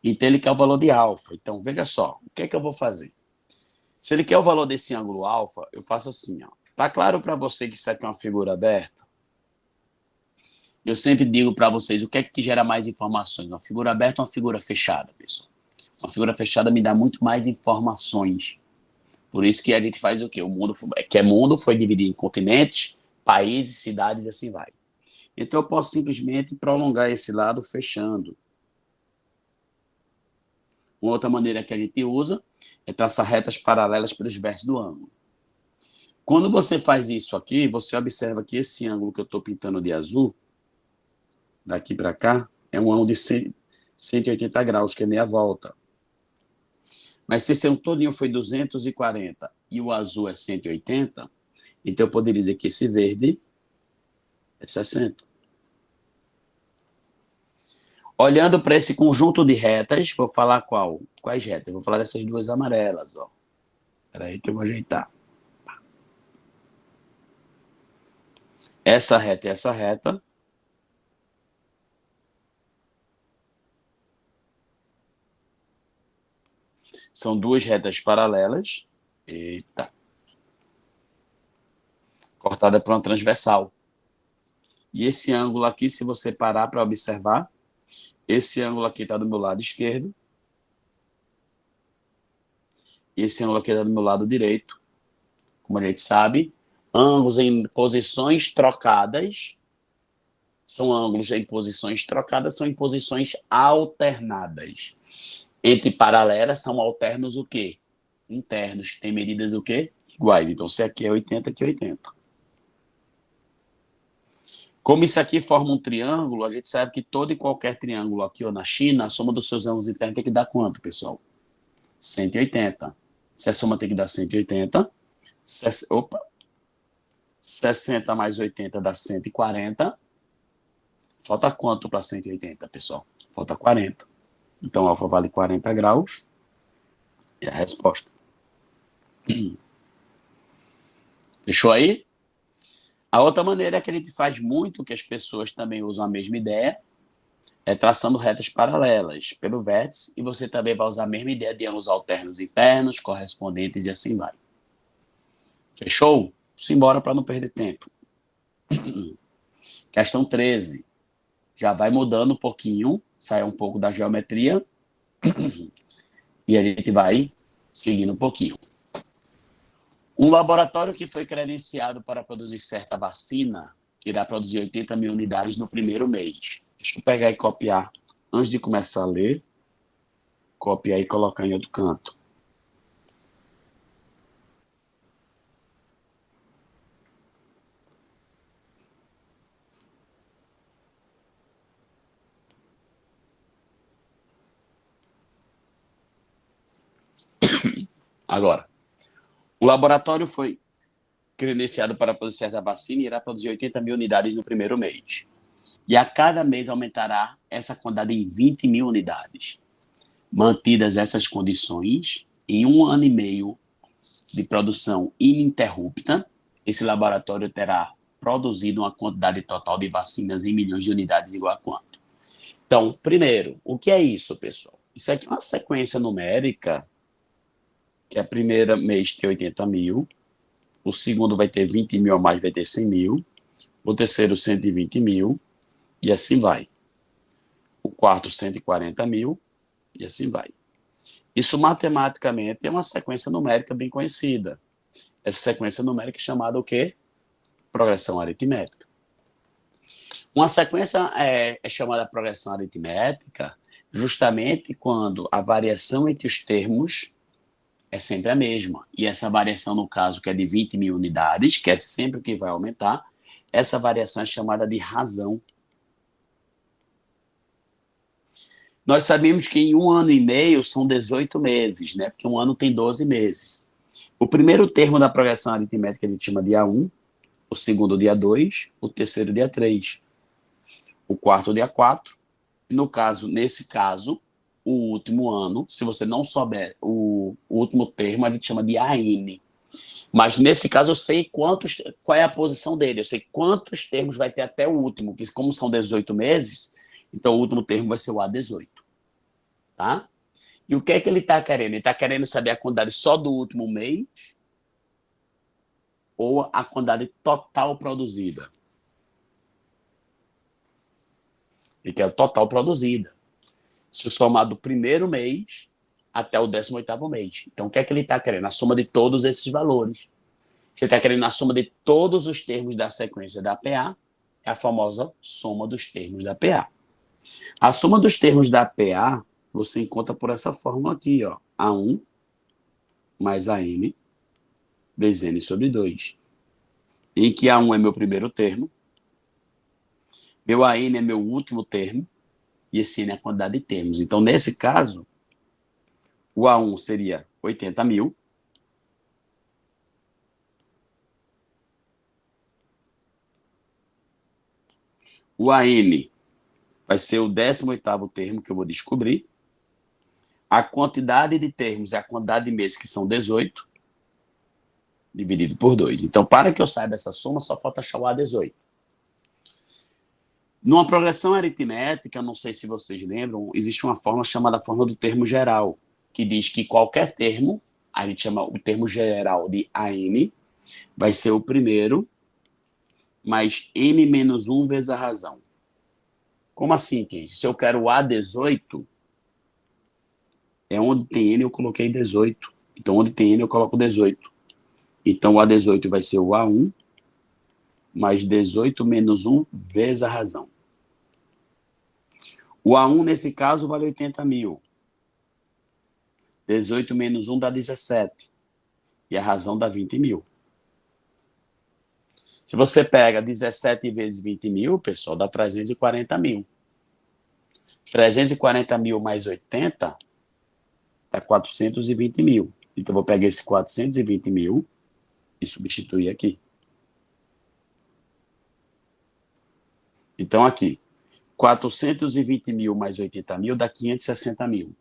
Então ele quer o valor de alfa. Então, veja só, o que é que eu vou fazer? Se ele quer o valor desse ângulo alfa, eu faço assim, ó. Tá claro para você que isso aqui é uma figura aberta? Eu sempre digo para vocês o que é que gera mais informações, uma figura aberta ou uma figura fechada, pessoal? Uma figura fechada me dá muito mais informações. Por isso que a gente faz o quê? O mundo foi dividido em continentes, países, cidades e assim vai. Então eu posso simplesmente prolongar esse lado fechando. Uma outra maneira que a gente usa é traçar retas paralelas pelos versos do ângulo. Quando você faz isso aqui, você observa que esse ângulo que eu estou pintando de azul, daqui para cá, é um ângulo de 180 graus, que é meia volta. Mas se esse ângulo todinho foi 240 e o azul é 180, então eu poderia dizer que esse verde é 60. Olhando para esse conjunto de retas, vou falar quais retas? Vou falar dessas duas amarelas, ó. Espera aí que eu vou ajeitar. Essa reta e essa reta são duas retas paralelas. Eita. Cortada por uma transversal. E esse ângulo aqui, se você parar para observar, esse ângulo aqui está do meu lado esquerdo. E esse ângulo aqui está do meu lado direito. Como a gente sabe, ângulos em posições trocadas são ângulos em posições trocadas, são em posições alternadas. Entre paralelas são alternos o quê? Internos, que tem medidas o quê? Iguais. Então, se aqui é 80, aqui é 80. Como isso aqui forma um triângulo, a gente sabe que todo e qualquer triângulo aqui ou na China, a soma dos seus ângulos internos tem que dar quanto, pessoal? 180. Se a soma tem que dar 180, 60 mais 80 dá 140. Falta quanto para 180, pessoal? falta 40. Então, alfa vale 40 graus. É a resposta. Fechou aí? A outra maneira que a gente faz muito, que as pessoas também usam a mesma ideia, é traçando retas paralelas pelo vértice, e você também vai usar a mesma ideia de ângulos alternos internos, correspondentes e assim vai. Fechou? Simbora para não perder tempo. Questão 13. Já vai mudando um pouquinho, sai um pouco da geometria, e a gente vai seguindo um pouquinho. Um laboratório que foi credenciado para produzir certa vacina irá produzir 80 mil unidades no primeiro mês. Deixa eu pegar e copiar. Antes de começar a ler, copiar e colocar em outro canto. Agora, o laboratório foi credenciado para produzir certa vacina e irá produzir 80 mil unidades no primeiro mês. E a cada mês aumentará essa quantidade em 20 mil unidades. Mantidas essas condições, em 1 ano e meio de produção ininterrupta, esse laboratório terá produzido uma quantidade total de vacinas em milhões de unidades igual a quanto? Então, primeiro, o que é isso, pessoal? Isso aqui é uma sequência numérica, que a primeira mês tem 80 mil, o segundo vai ter 20 mil a mais, vai ter 100 mil, o terceiro 120 mil, e assim vai. O quarto 140 mil, e assim vai. Isso matematicamente é uma sequência numérica bem conhecida. Essa sequência numérica é chamada o quê? Progressão aritmética. Uma sequência é chamada progressão aritmética justamente quando a variação entre os termos é sempre a mesma. E essa variação, no caso, que é de 20 mil unidades, que é sempre o que vai aumentar, essa variação é chamada de razão. Nós sabemos que em 1 ano e meio são 18 meses, né? Porque um ano tem 12 meses. O primeiro termo da progressão aritmética a gente chama de A1, o segundo dia 2, o terceiro dia 3, o quarto dia 4. No caso, nesse caso, o último ano, se você não souber o último termo, a gente chama de AN. Mas nesse caso eu sei qual é a posição dele, eu sei quantos termos vai ter até o último, que como são 18 meses, então o último termo vai ser o A18. Tá? E o que é que ele está querendo? Ele está querendo saber a quantidade só do último mês ou a quantidade total produzida? Ele quer o total produzida. Se somar do primeiro mês até o 18º mês. Então, o que é que ele está querendo? A soma de todos esses valores. Você está querendo a soma de todos os termos da sequência da PA, é a famosa soma dos termos da PA. A soma dos termos da PA você encontra por essa fórmula aqui, ó. A1 mais AN vezes N sobre 2. Em que A1 é meu primeiro termo, meu AN é meu último termo, e esse N é a quantidade de termos. Então, nesse caso, o A1 seria 80 mil, o AN vai ser o 18º termo que eu vou descobrir, a quantidade de termos é a quantidade de meses, que são 18, dividido por 2. Então, para que eu saiba essa soma, só falta achar o A18. Numa progressão aritmética, não sei se vocês lembram, existe uma fórmula chamada fórmula do termo geral, que diz que qualquer termo, a gente chama o termo geral de AN, vai ser o primeiro, mais N menos 1 vezes a razão. Como assim, Kenji? Se eu quero o A18, é onde tem N eu coloquei 18. Então, onde tem N eu coloco 18. Então, o A18 vai ser o A1, mais 18 menos 1 vezes a razão. O A1, nesse caso, vale 80 mil. 18 menos 1 dá 17. E a razão dá 20 mil. Se você pega 17 vezes 20 mil, pessoal, dá 340 mil. 340 mil mais 80 dá 420 mil. Então, eu vou pegar esse 420 mil e substituir aqui. Então, aqui, 420 mil mais 80 mil dá 560 mil.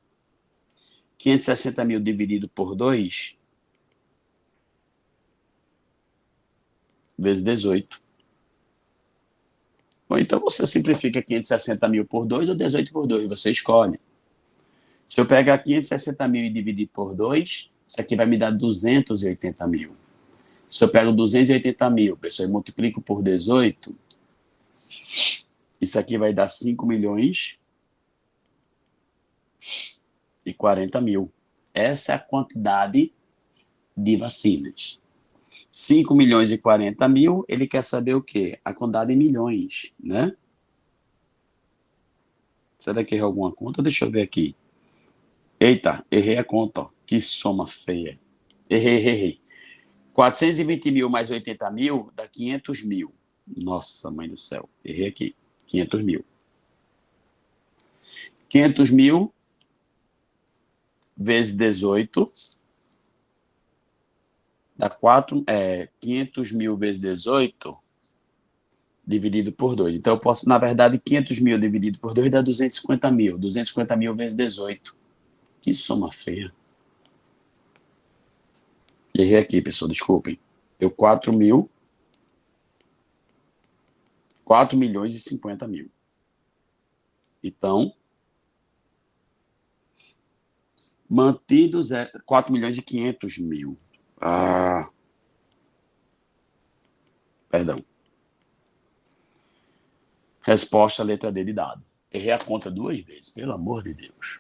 560 mil dividido por 2 vezes 18. Ou então você simplifica 560 mil por 2 ou 18 por 2, você escolhe. Se eu pegar 560 mil e dividir por 2, isso aqui vai me dar 280 mil. Se eu pego 280 mil, pessoal, e multiplico por 18, isso aqui vai dar 5 milhões e 40 mil. Essa é a quantidade de vacinas. 5 milhões e 40 mil, ele quer saber o quê? A quantidade em milhões, né? Será que errei alguma conta? Deixa eu ver aqui. Eita, errei a conta, ó. Que soma feia. Errei. 420 mil mais 80 mil dá 500 mil. Nossa, mãe do céu. Errei aqui. 500 mil. 500 mil vezes 18 dá 500 mil vezes 18 dividido por 2. Então, eu posso, na verdade, 500 mil dividido por 2 dá 250 mil. 250 mil vezes 18. Que soma feia. Errei aqui, pessoal, desculpem. Deu 4 milhões e 50 mil. Então, mantidos 4 milhões e 500 mil. Perdão. Resposta, letra D de dado. Errei a conta 2 vezes, pelo amor de Deus.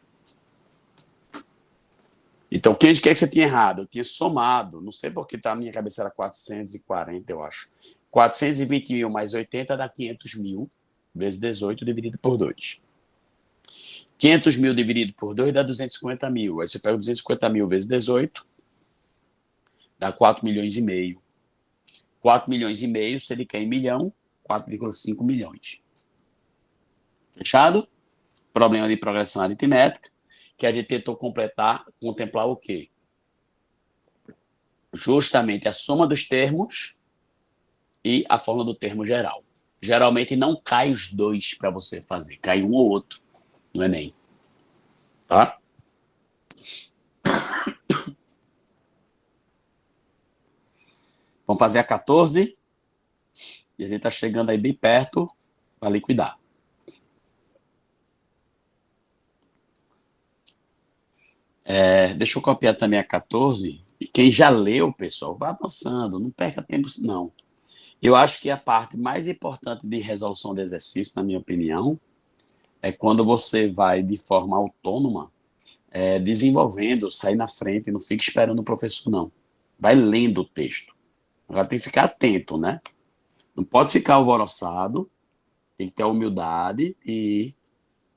Então, o que é que você tinha errado? Eu tinha somado, não sei porque a minha cabeça era 440, eu acho. 420 mil mais 80 dá 500 mil, vezes 18 dividido por 2. 500 mil dividido por 2 dá 250 mil. Aí você pega 250 mil vezes 18, dá 4 milhões e meio. 4 milhões e meio, se ele quer em milhão, 4,5 milhões. Fechado? Problema de progressão aritmética, que a gente tentou contemplar o quê? Justamente a soma dos termos e a forma do termo geral. Geralmente não cai os dois para você fazer, cai um ou outro no Enem. Tá? Vamos fazer a 14 e a gente está chegando aí bem perto para liquidar. Deixa eu copiar também a 14. E quem já leu, pessoal, vá avançando, não perca tempo, não. Eu acho que a parte mais importante de resolução de exercício, na minha opinião, é quando você vai de forma autônoma, desenvolvendo, sair na frente, não fica esperando o professor, não. Vai lendo o texto. Agora tem que ficar atento, né? Não pode ficar alvoroçado, tem que ter humildade e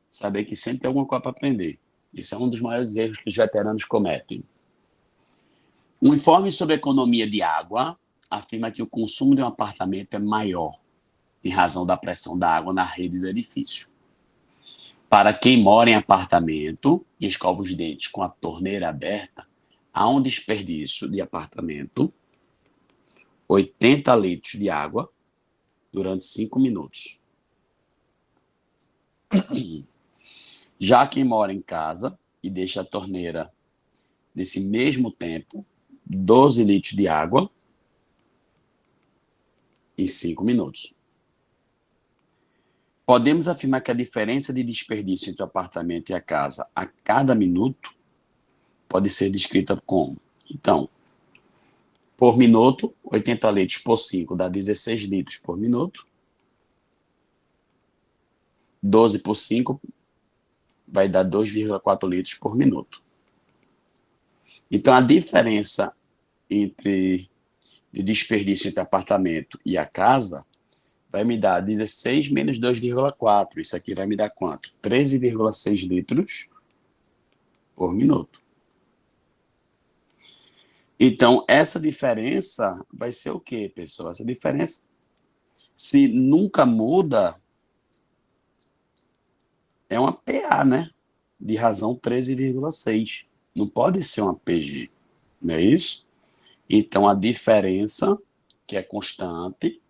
saber que sempre tem alguma coisa para aprender. Esse é um dos maiores erros que os veteranos cometem. Um informe sobre economia de água afirma que o consumo de um apartamento é maior em razão da pressão da água na rede do edifício. Para quem mora em apartamento e escova os dentes com a torneira aberta, há um desperdício de apartamento, 80 litros de água durante 5 minutos. Já quem mora em casa e deixa a torneira nesse mesmo tempo, 12 litros de água em 5 minutos. Podemos afirmar que a diferença de desperdício entre o apartamento e a casa a cada minuto pode ser descrita como? Então, por minuto, 80 litros por 5 dá 16 litros por minuto. 12 por 5 vai dar 2,4 litros por minuto. Então, a diferença de desperdício entre apartamento e a casa vai me dar 16 menos 2,4. Isso aqui vai me dar quanto? 13,6 litros por minuto. Então, essa diferença vai ser o quê, pessoal? Essa diferença, se nunca muda, é uma PA, né? De razão 13,6. Não pode ser uma PG, não é isso? Então, a diferença, que é constante,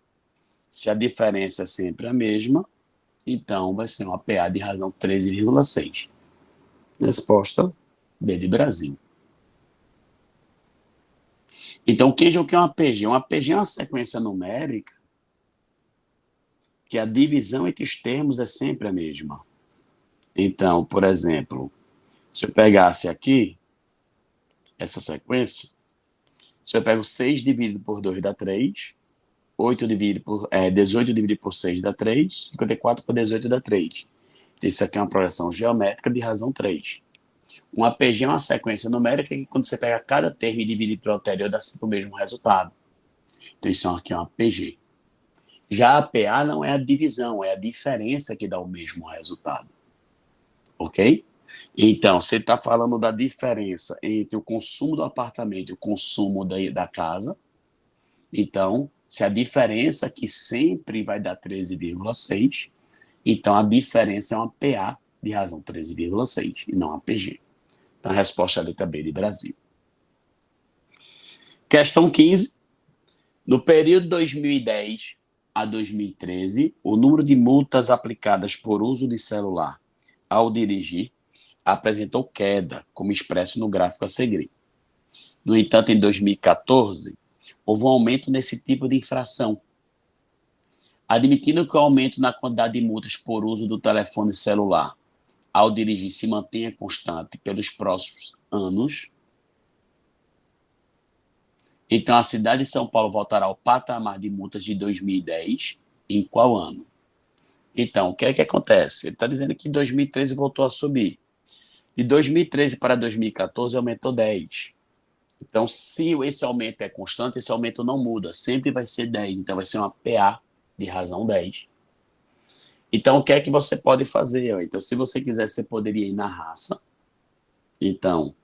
se a diferença é sempre a mesma, Então, vai ser uma PA de razão 13,6. Resposta B de Brasil. Então, o que é uma PG? Uma PG é uma sequência numérica que a divisão entre os termos é sempre a mesma. Então, por exemplo, se eu pegasse aqui essa sequência, se eu pego 6 dividido por 2 dá 3, 18 dividido por 6 dá 3, 54 por 18 dá 3. Então, isso aqui é uma progressão geométrica de razão 3. Um APG é uma sequência numérica que, quando você pega cada termo e divide para o anterior, dá sempre o mesmo resultado. Então, isso aqui é uma APG. Já a PA não é a divisão, é a diferença que dá o mesmo resultado. Ok? Então, você está falando da diferença entre o consumo do apartamento e o consumo da casa. Então, se a diferença aqui sempre vai dar 13,6, então a diferença é uma PA de razão 13,6 e não uma PG. Então, a resposta é a letra B de Brasil. Questão 15. No período 2010 a 2013, o número de multas aplicadas por uso de celular ao dirigir apresentou queda, como expresso no gráfico a seguir. No entanto, em 2014, houve um aumento nesse tipo de infração, admitindo que o aumento na quantidade de multas por uso do telefone celular ao dirigir se mantenha constante pelos próximos anos. Então, a cidade de São Paulo voltará ao patamar de multas de 2010 em qual ano? Então, o que é que acontece? Ele está dizendo que em 2013 voltou a subir. De 2013 para 2014 aumentou 10. Então, se esse aumento é constante, esse aumento não muda, sempre vai ser 10. Então, vai ser uma PA de razão 10. Então, o que é que você pode fazer? Então, se você quiser, você poderia ir na raça. Então,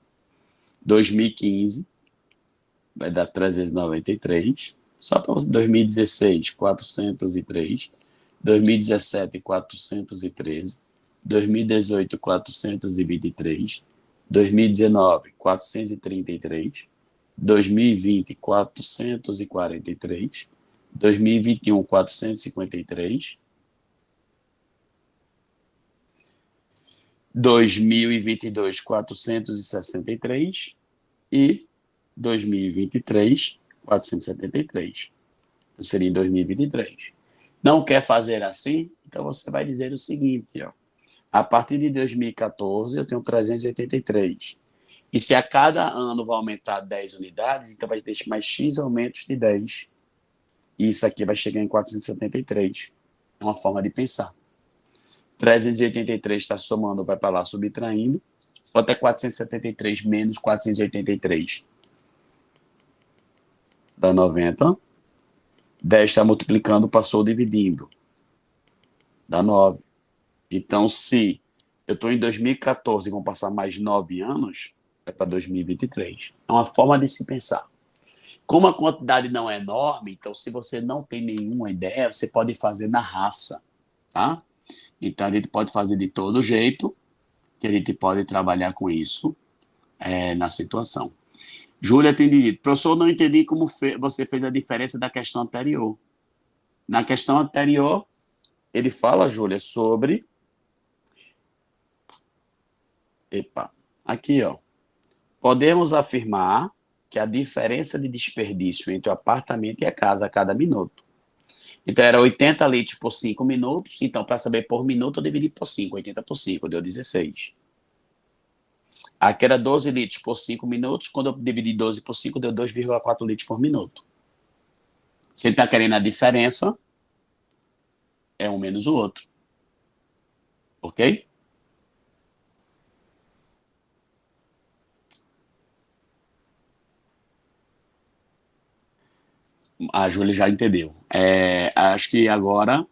2015 vai dar 393. Só para 2016, 403. 2017, 413. 2018, 423. 2019, 433. 2020, 443. 2021, 453. 2022, 463 e 2023, 473. Então, seria em 2023. Não quer fazer assim? Então, você vai dizer o seguinte, ó. A partir de 2014, eu tenho 383. E se a cada ano vai aumentar 10 unidades, então vai ter mais X aumentos de 10. E isso aqui vai chegar em 473. É uma forma de pensar. 383 está somando, vai para lá subtraindo. Quanto é 473 menos 483? Dá 90. 10 está multiplicando, passou dividindo. Dá 9. Então, se eu estou em 2014 e vão passar mais 9 anos, é para 2023. É uma forma de se pensar. Como a quantidade não é enorme, então se você não tem nenhuma ideia, você pode fazer na raça, tá? Então a gente pode fazer de todo jeito, que a gente pode trabalhar com isso na situação. Júlia tem dito, professor, não entendi como você fez a diferença da questão anterior. Na questão anterior, ele fala, Júlia, sobre... Epa, aqui, ó. Podemos afirmar que a diferença de desperdício entre o apartamento e a casa a cada minuto. Então, era 80 litros por 5 minutos. Então, para saber por minuto, eu dividi por 5. 80 por 5, deu 16. Aqui era 12 litros por 5 minutos. Quando eu dividi 12 por 5, deu 2,4 litros por minuto. Se ele está querendo a diferença, é um menos o outro. Ok? A Júlia já entendeu. Acho que agora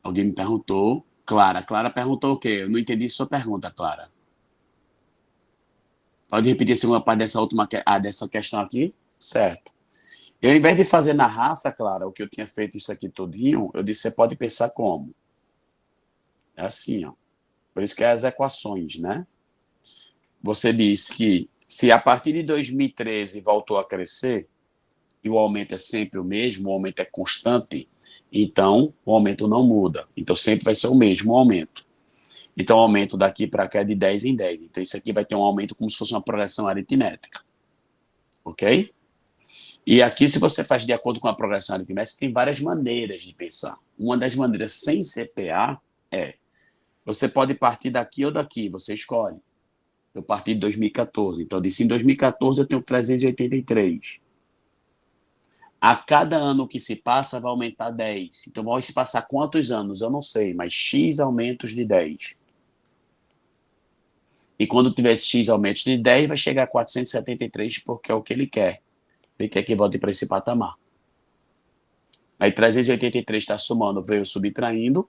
alguém me perguntou. Clara. Clara perguntou o quê? Eu não entendi sua pergunta, Clara. Pode repetir a segunda parte dessa dessa questão aqui? Certo. Eu, ao invés de fazer na raça, Clara, o que eu tinha feito isso aqui todinho, eu disse, você pode pensar como? É assim, ó. Por isso que é as equações, né? Você disse que se a partir de 2013 voltou a crescer, e o aumento é sempre o mesmo, o aumento é constante, Então, o aumento não muda. Então, sempre vai ser o mesmo aumento. Então, o aumento daqui para cá é de 10 em 10. Então, isso aqui vai ter um aumento como se fosse uma progressão aritmética. Ok? E aqui, se você faz de acordo com a progressão aritmética, tem várias maneiras de pensar. Uma das maneiras sem CPA é, você pode partir daqui ou daqui, você escolhe. Eu parti de 2014, então eu disse, em 2014 eu tenho 383. A cada ano que se passa vai aumentar 10. Então vai se passar quantos anos? Eu não sei, mas X aumentos de 10. E quando tiver esse X aumentos de 10, vai chegar a 473, porque é o que ele quer. Ele quer que volte para esse patamar. Aí 383 está somando, veio subtraindo.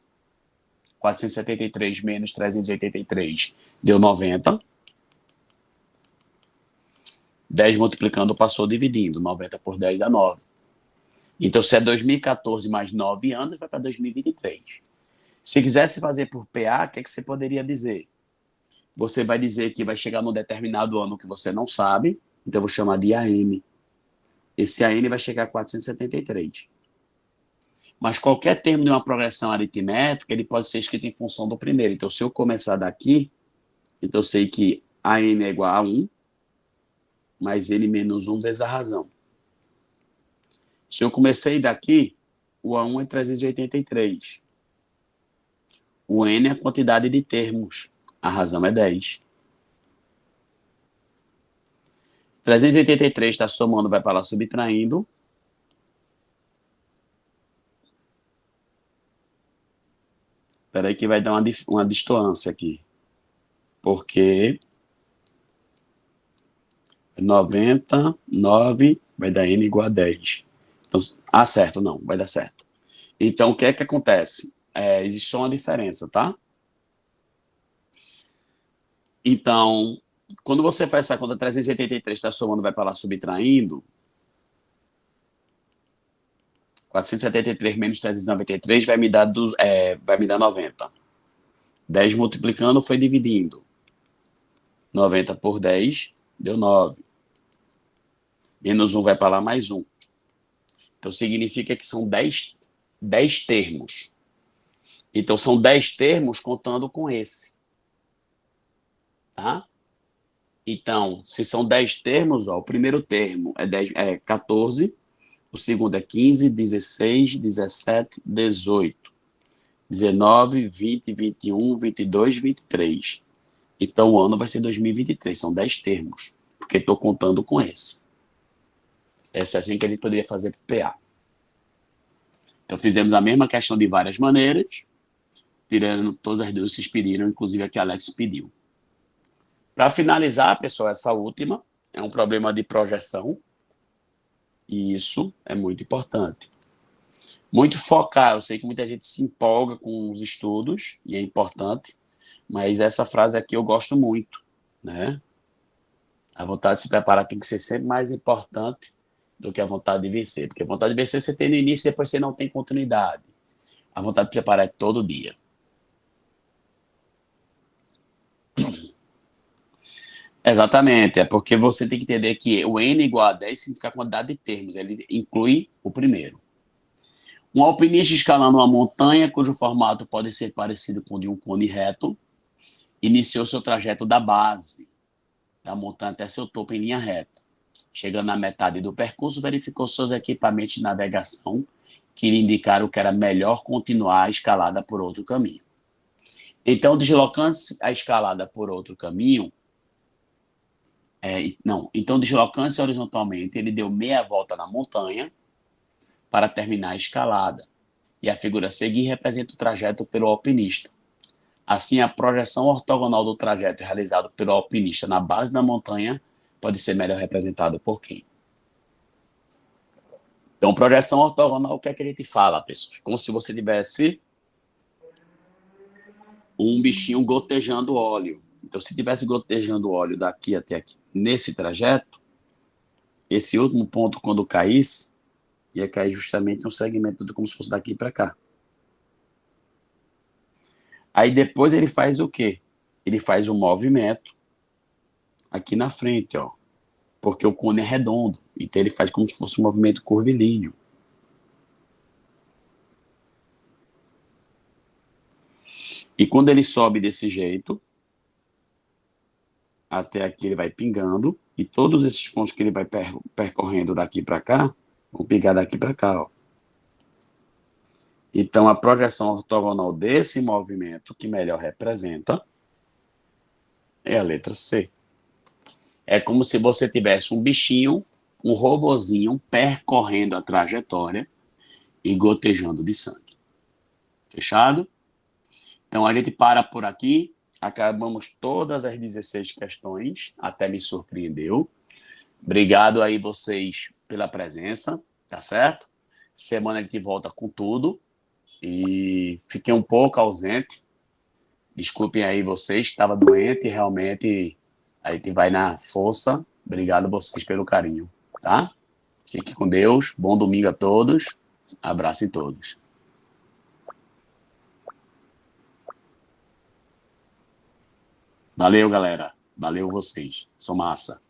473 menos 383 deu 90. 10 multiplicando passou dividindo. 90 por 10 dá 9. Então, se é 2014 mais 9 anos, vai para 2023. Se quisesse fazer por PA, o que, é que você poderia dizer? Você vai dizer que vai chegar num determinado ano que você não sabe, então eu vou chamar de AM. Esse AM vai chegar a 473. Mas qualquer termo de uma progressão aritmética, ele pode ser escrito em função do primeiro. Então, se eu começar daqui, então eu sei que AM é igual a 1, mais N menos 1 vezes a razão. Se eu comecei daqui, o A1 é 383. O N é a quantidade de termos. A razão é 10. 383 está somando, vai para lá subtraindo. Espera aí que vai dar uma distância aqui. Porque 99 vai dar N igual a 10. Então, certo, não, vai dar certo. Então, o que é que acontece? Existe só uma diferença, tá? Então, quando você faz essa conta, 383 está somando, vai para lá subtraindo. 473 menos 393 vai me dar 90. 10 multiplicando foi dividindo. 90 por 10 deu 9. Menos 1 vai para lá mais 1. Então significa que são 10 termos. Então são 10 termos contando com esse. Tá? Então, se são 10 termos, ó, o primeiro termo é 14, o segundo é 15, 16, 17, 18, 19, 20, 21, 22, 23. Então o ano vai ser 2023, são 10 termos, porque estou contando com esse. Essa é assim que a gente poderia fazer para o PA. Então fizemos a mesma questão de várias maneiras, tirando todas as dúvidas que vocês pediram, inclusive a que a Alex pediu. Para finalizar, pessoal, essa última é um problema de projeção, e isso é muito importante. Muito focar, eu sei que muita gente se empolga com os estudos, e é importante, mas essa frase aqui eu gosto muito, né? A vontade de se preparar tem que ser sempre mais importante do que a vontade de vencer, porque a vontade de vencer você tem no início e depois você não tem continuidade. A vontade de preparar é todo dia. Exatamente, é porque você tem que entender que o N igual a 10 significa a quantidade de termos, ele inclui o primeiro. Um alpinista escalando uma montanha, cujo formato pode ser parecido com o de um cone reto, iniciou seu trajeto da base da montanha até seu topo em linha reta. Chegando na metade do percurso, verificou seus equipamentos de navegação que lhe indicaram que era melhor continuar a escalada por outro caminho. Então, deslocando-se a escalada por outro caminho, então deslocando-se horizontalmente, ele deu meia volta na montanha para terminar a escalada. E a figura a seguir representa o trajeto pelo alpinista. Assim, a projeção ortogonal do trajeto realizado pelo alpinista na base da montanha pode ser melhor representada por quem? Então, projeção ortogonal, o que é que a gente fala, pessoal? Como se você tivesse um bichinho gotejando óleo. Então, se tivesse gotejando óleo daqui até aqui, nesse trajeto, esse último ponto, quando caísse, ia cair justamente um segmento como se fosse daqui para cá. Aí depois ele faz o quê? Ele faz um movimento aqui na frente, ó, porque o cone é redondo, então ele faz como se fosse um movimento curvilíneo. E quando ele sobe desse jeito, até aqui ele vai pingando, e todos esses pontos que ele vai percorrendo daqui para cá, vão pingar daqui para cá, ó. Então, a projeção ortogonal desse movimento que melhor representa é a letra C. É como se você tivesse um bichinho, um robozinho percorrendo a trajetória e gotejando de sangue. Fechado? Então, a gente para por aqui. Acabamos todas as 16 questões. Até me surpreendeu. Obrigado aí vocês pela presença, tá certo? Semana a gente volta com tudo. E fiquei um pouco ausente. Desculpem aí vocês, estava doente, realmente a gente vai na força. Obrigado a vocês pelo carinho, tá? Fique com Deus, bom domingo a todos, abraço em todos. Valeu, galera. Valeu vocês. Sou massa.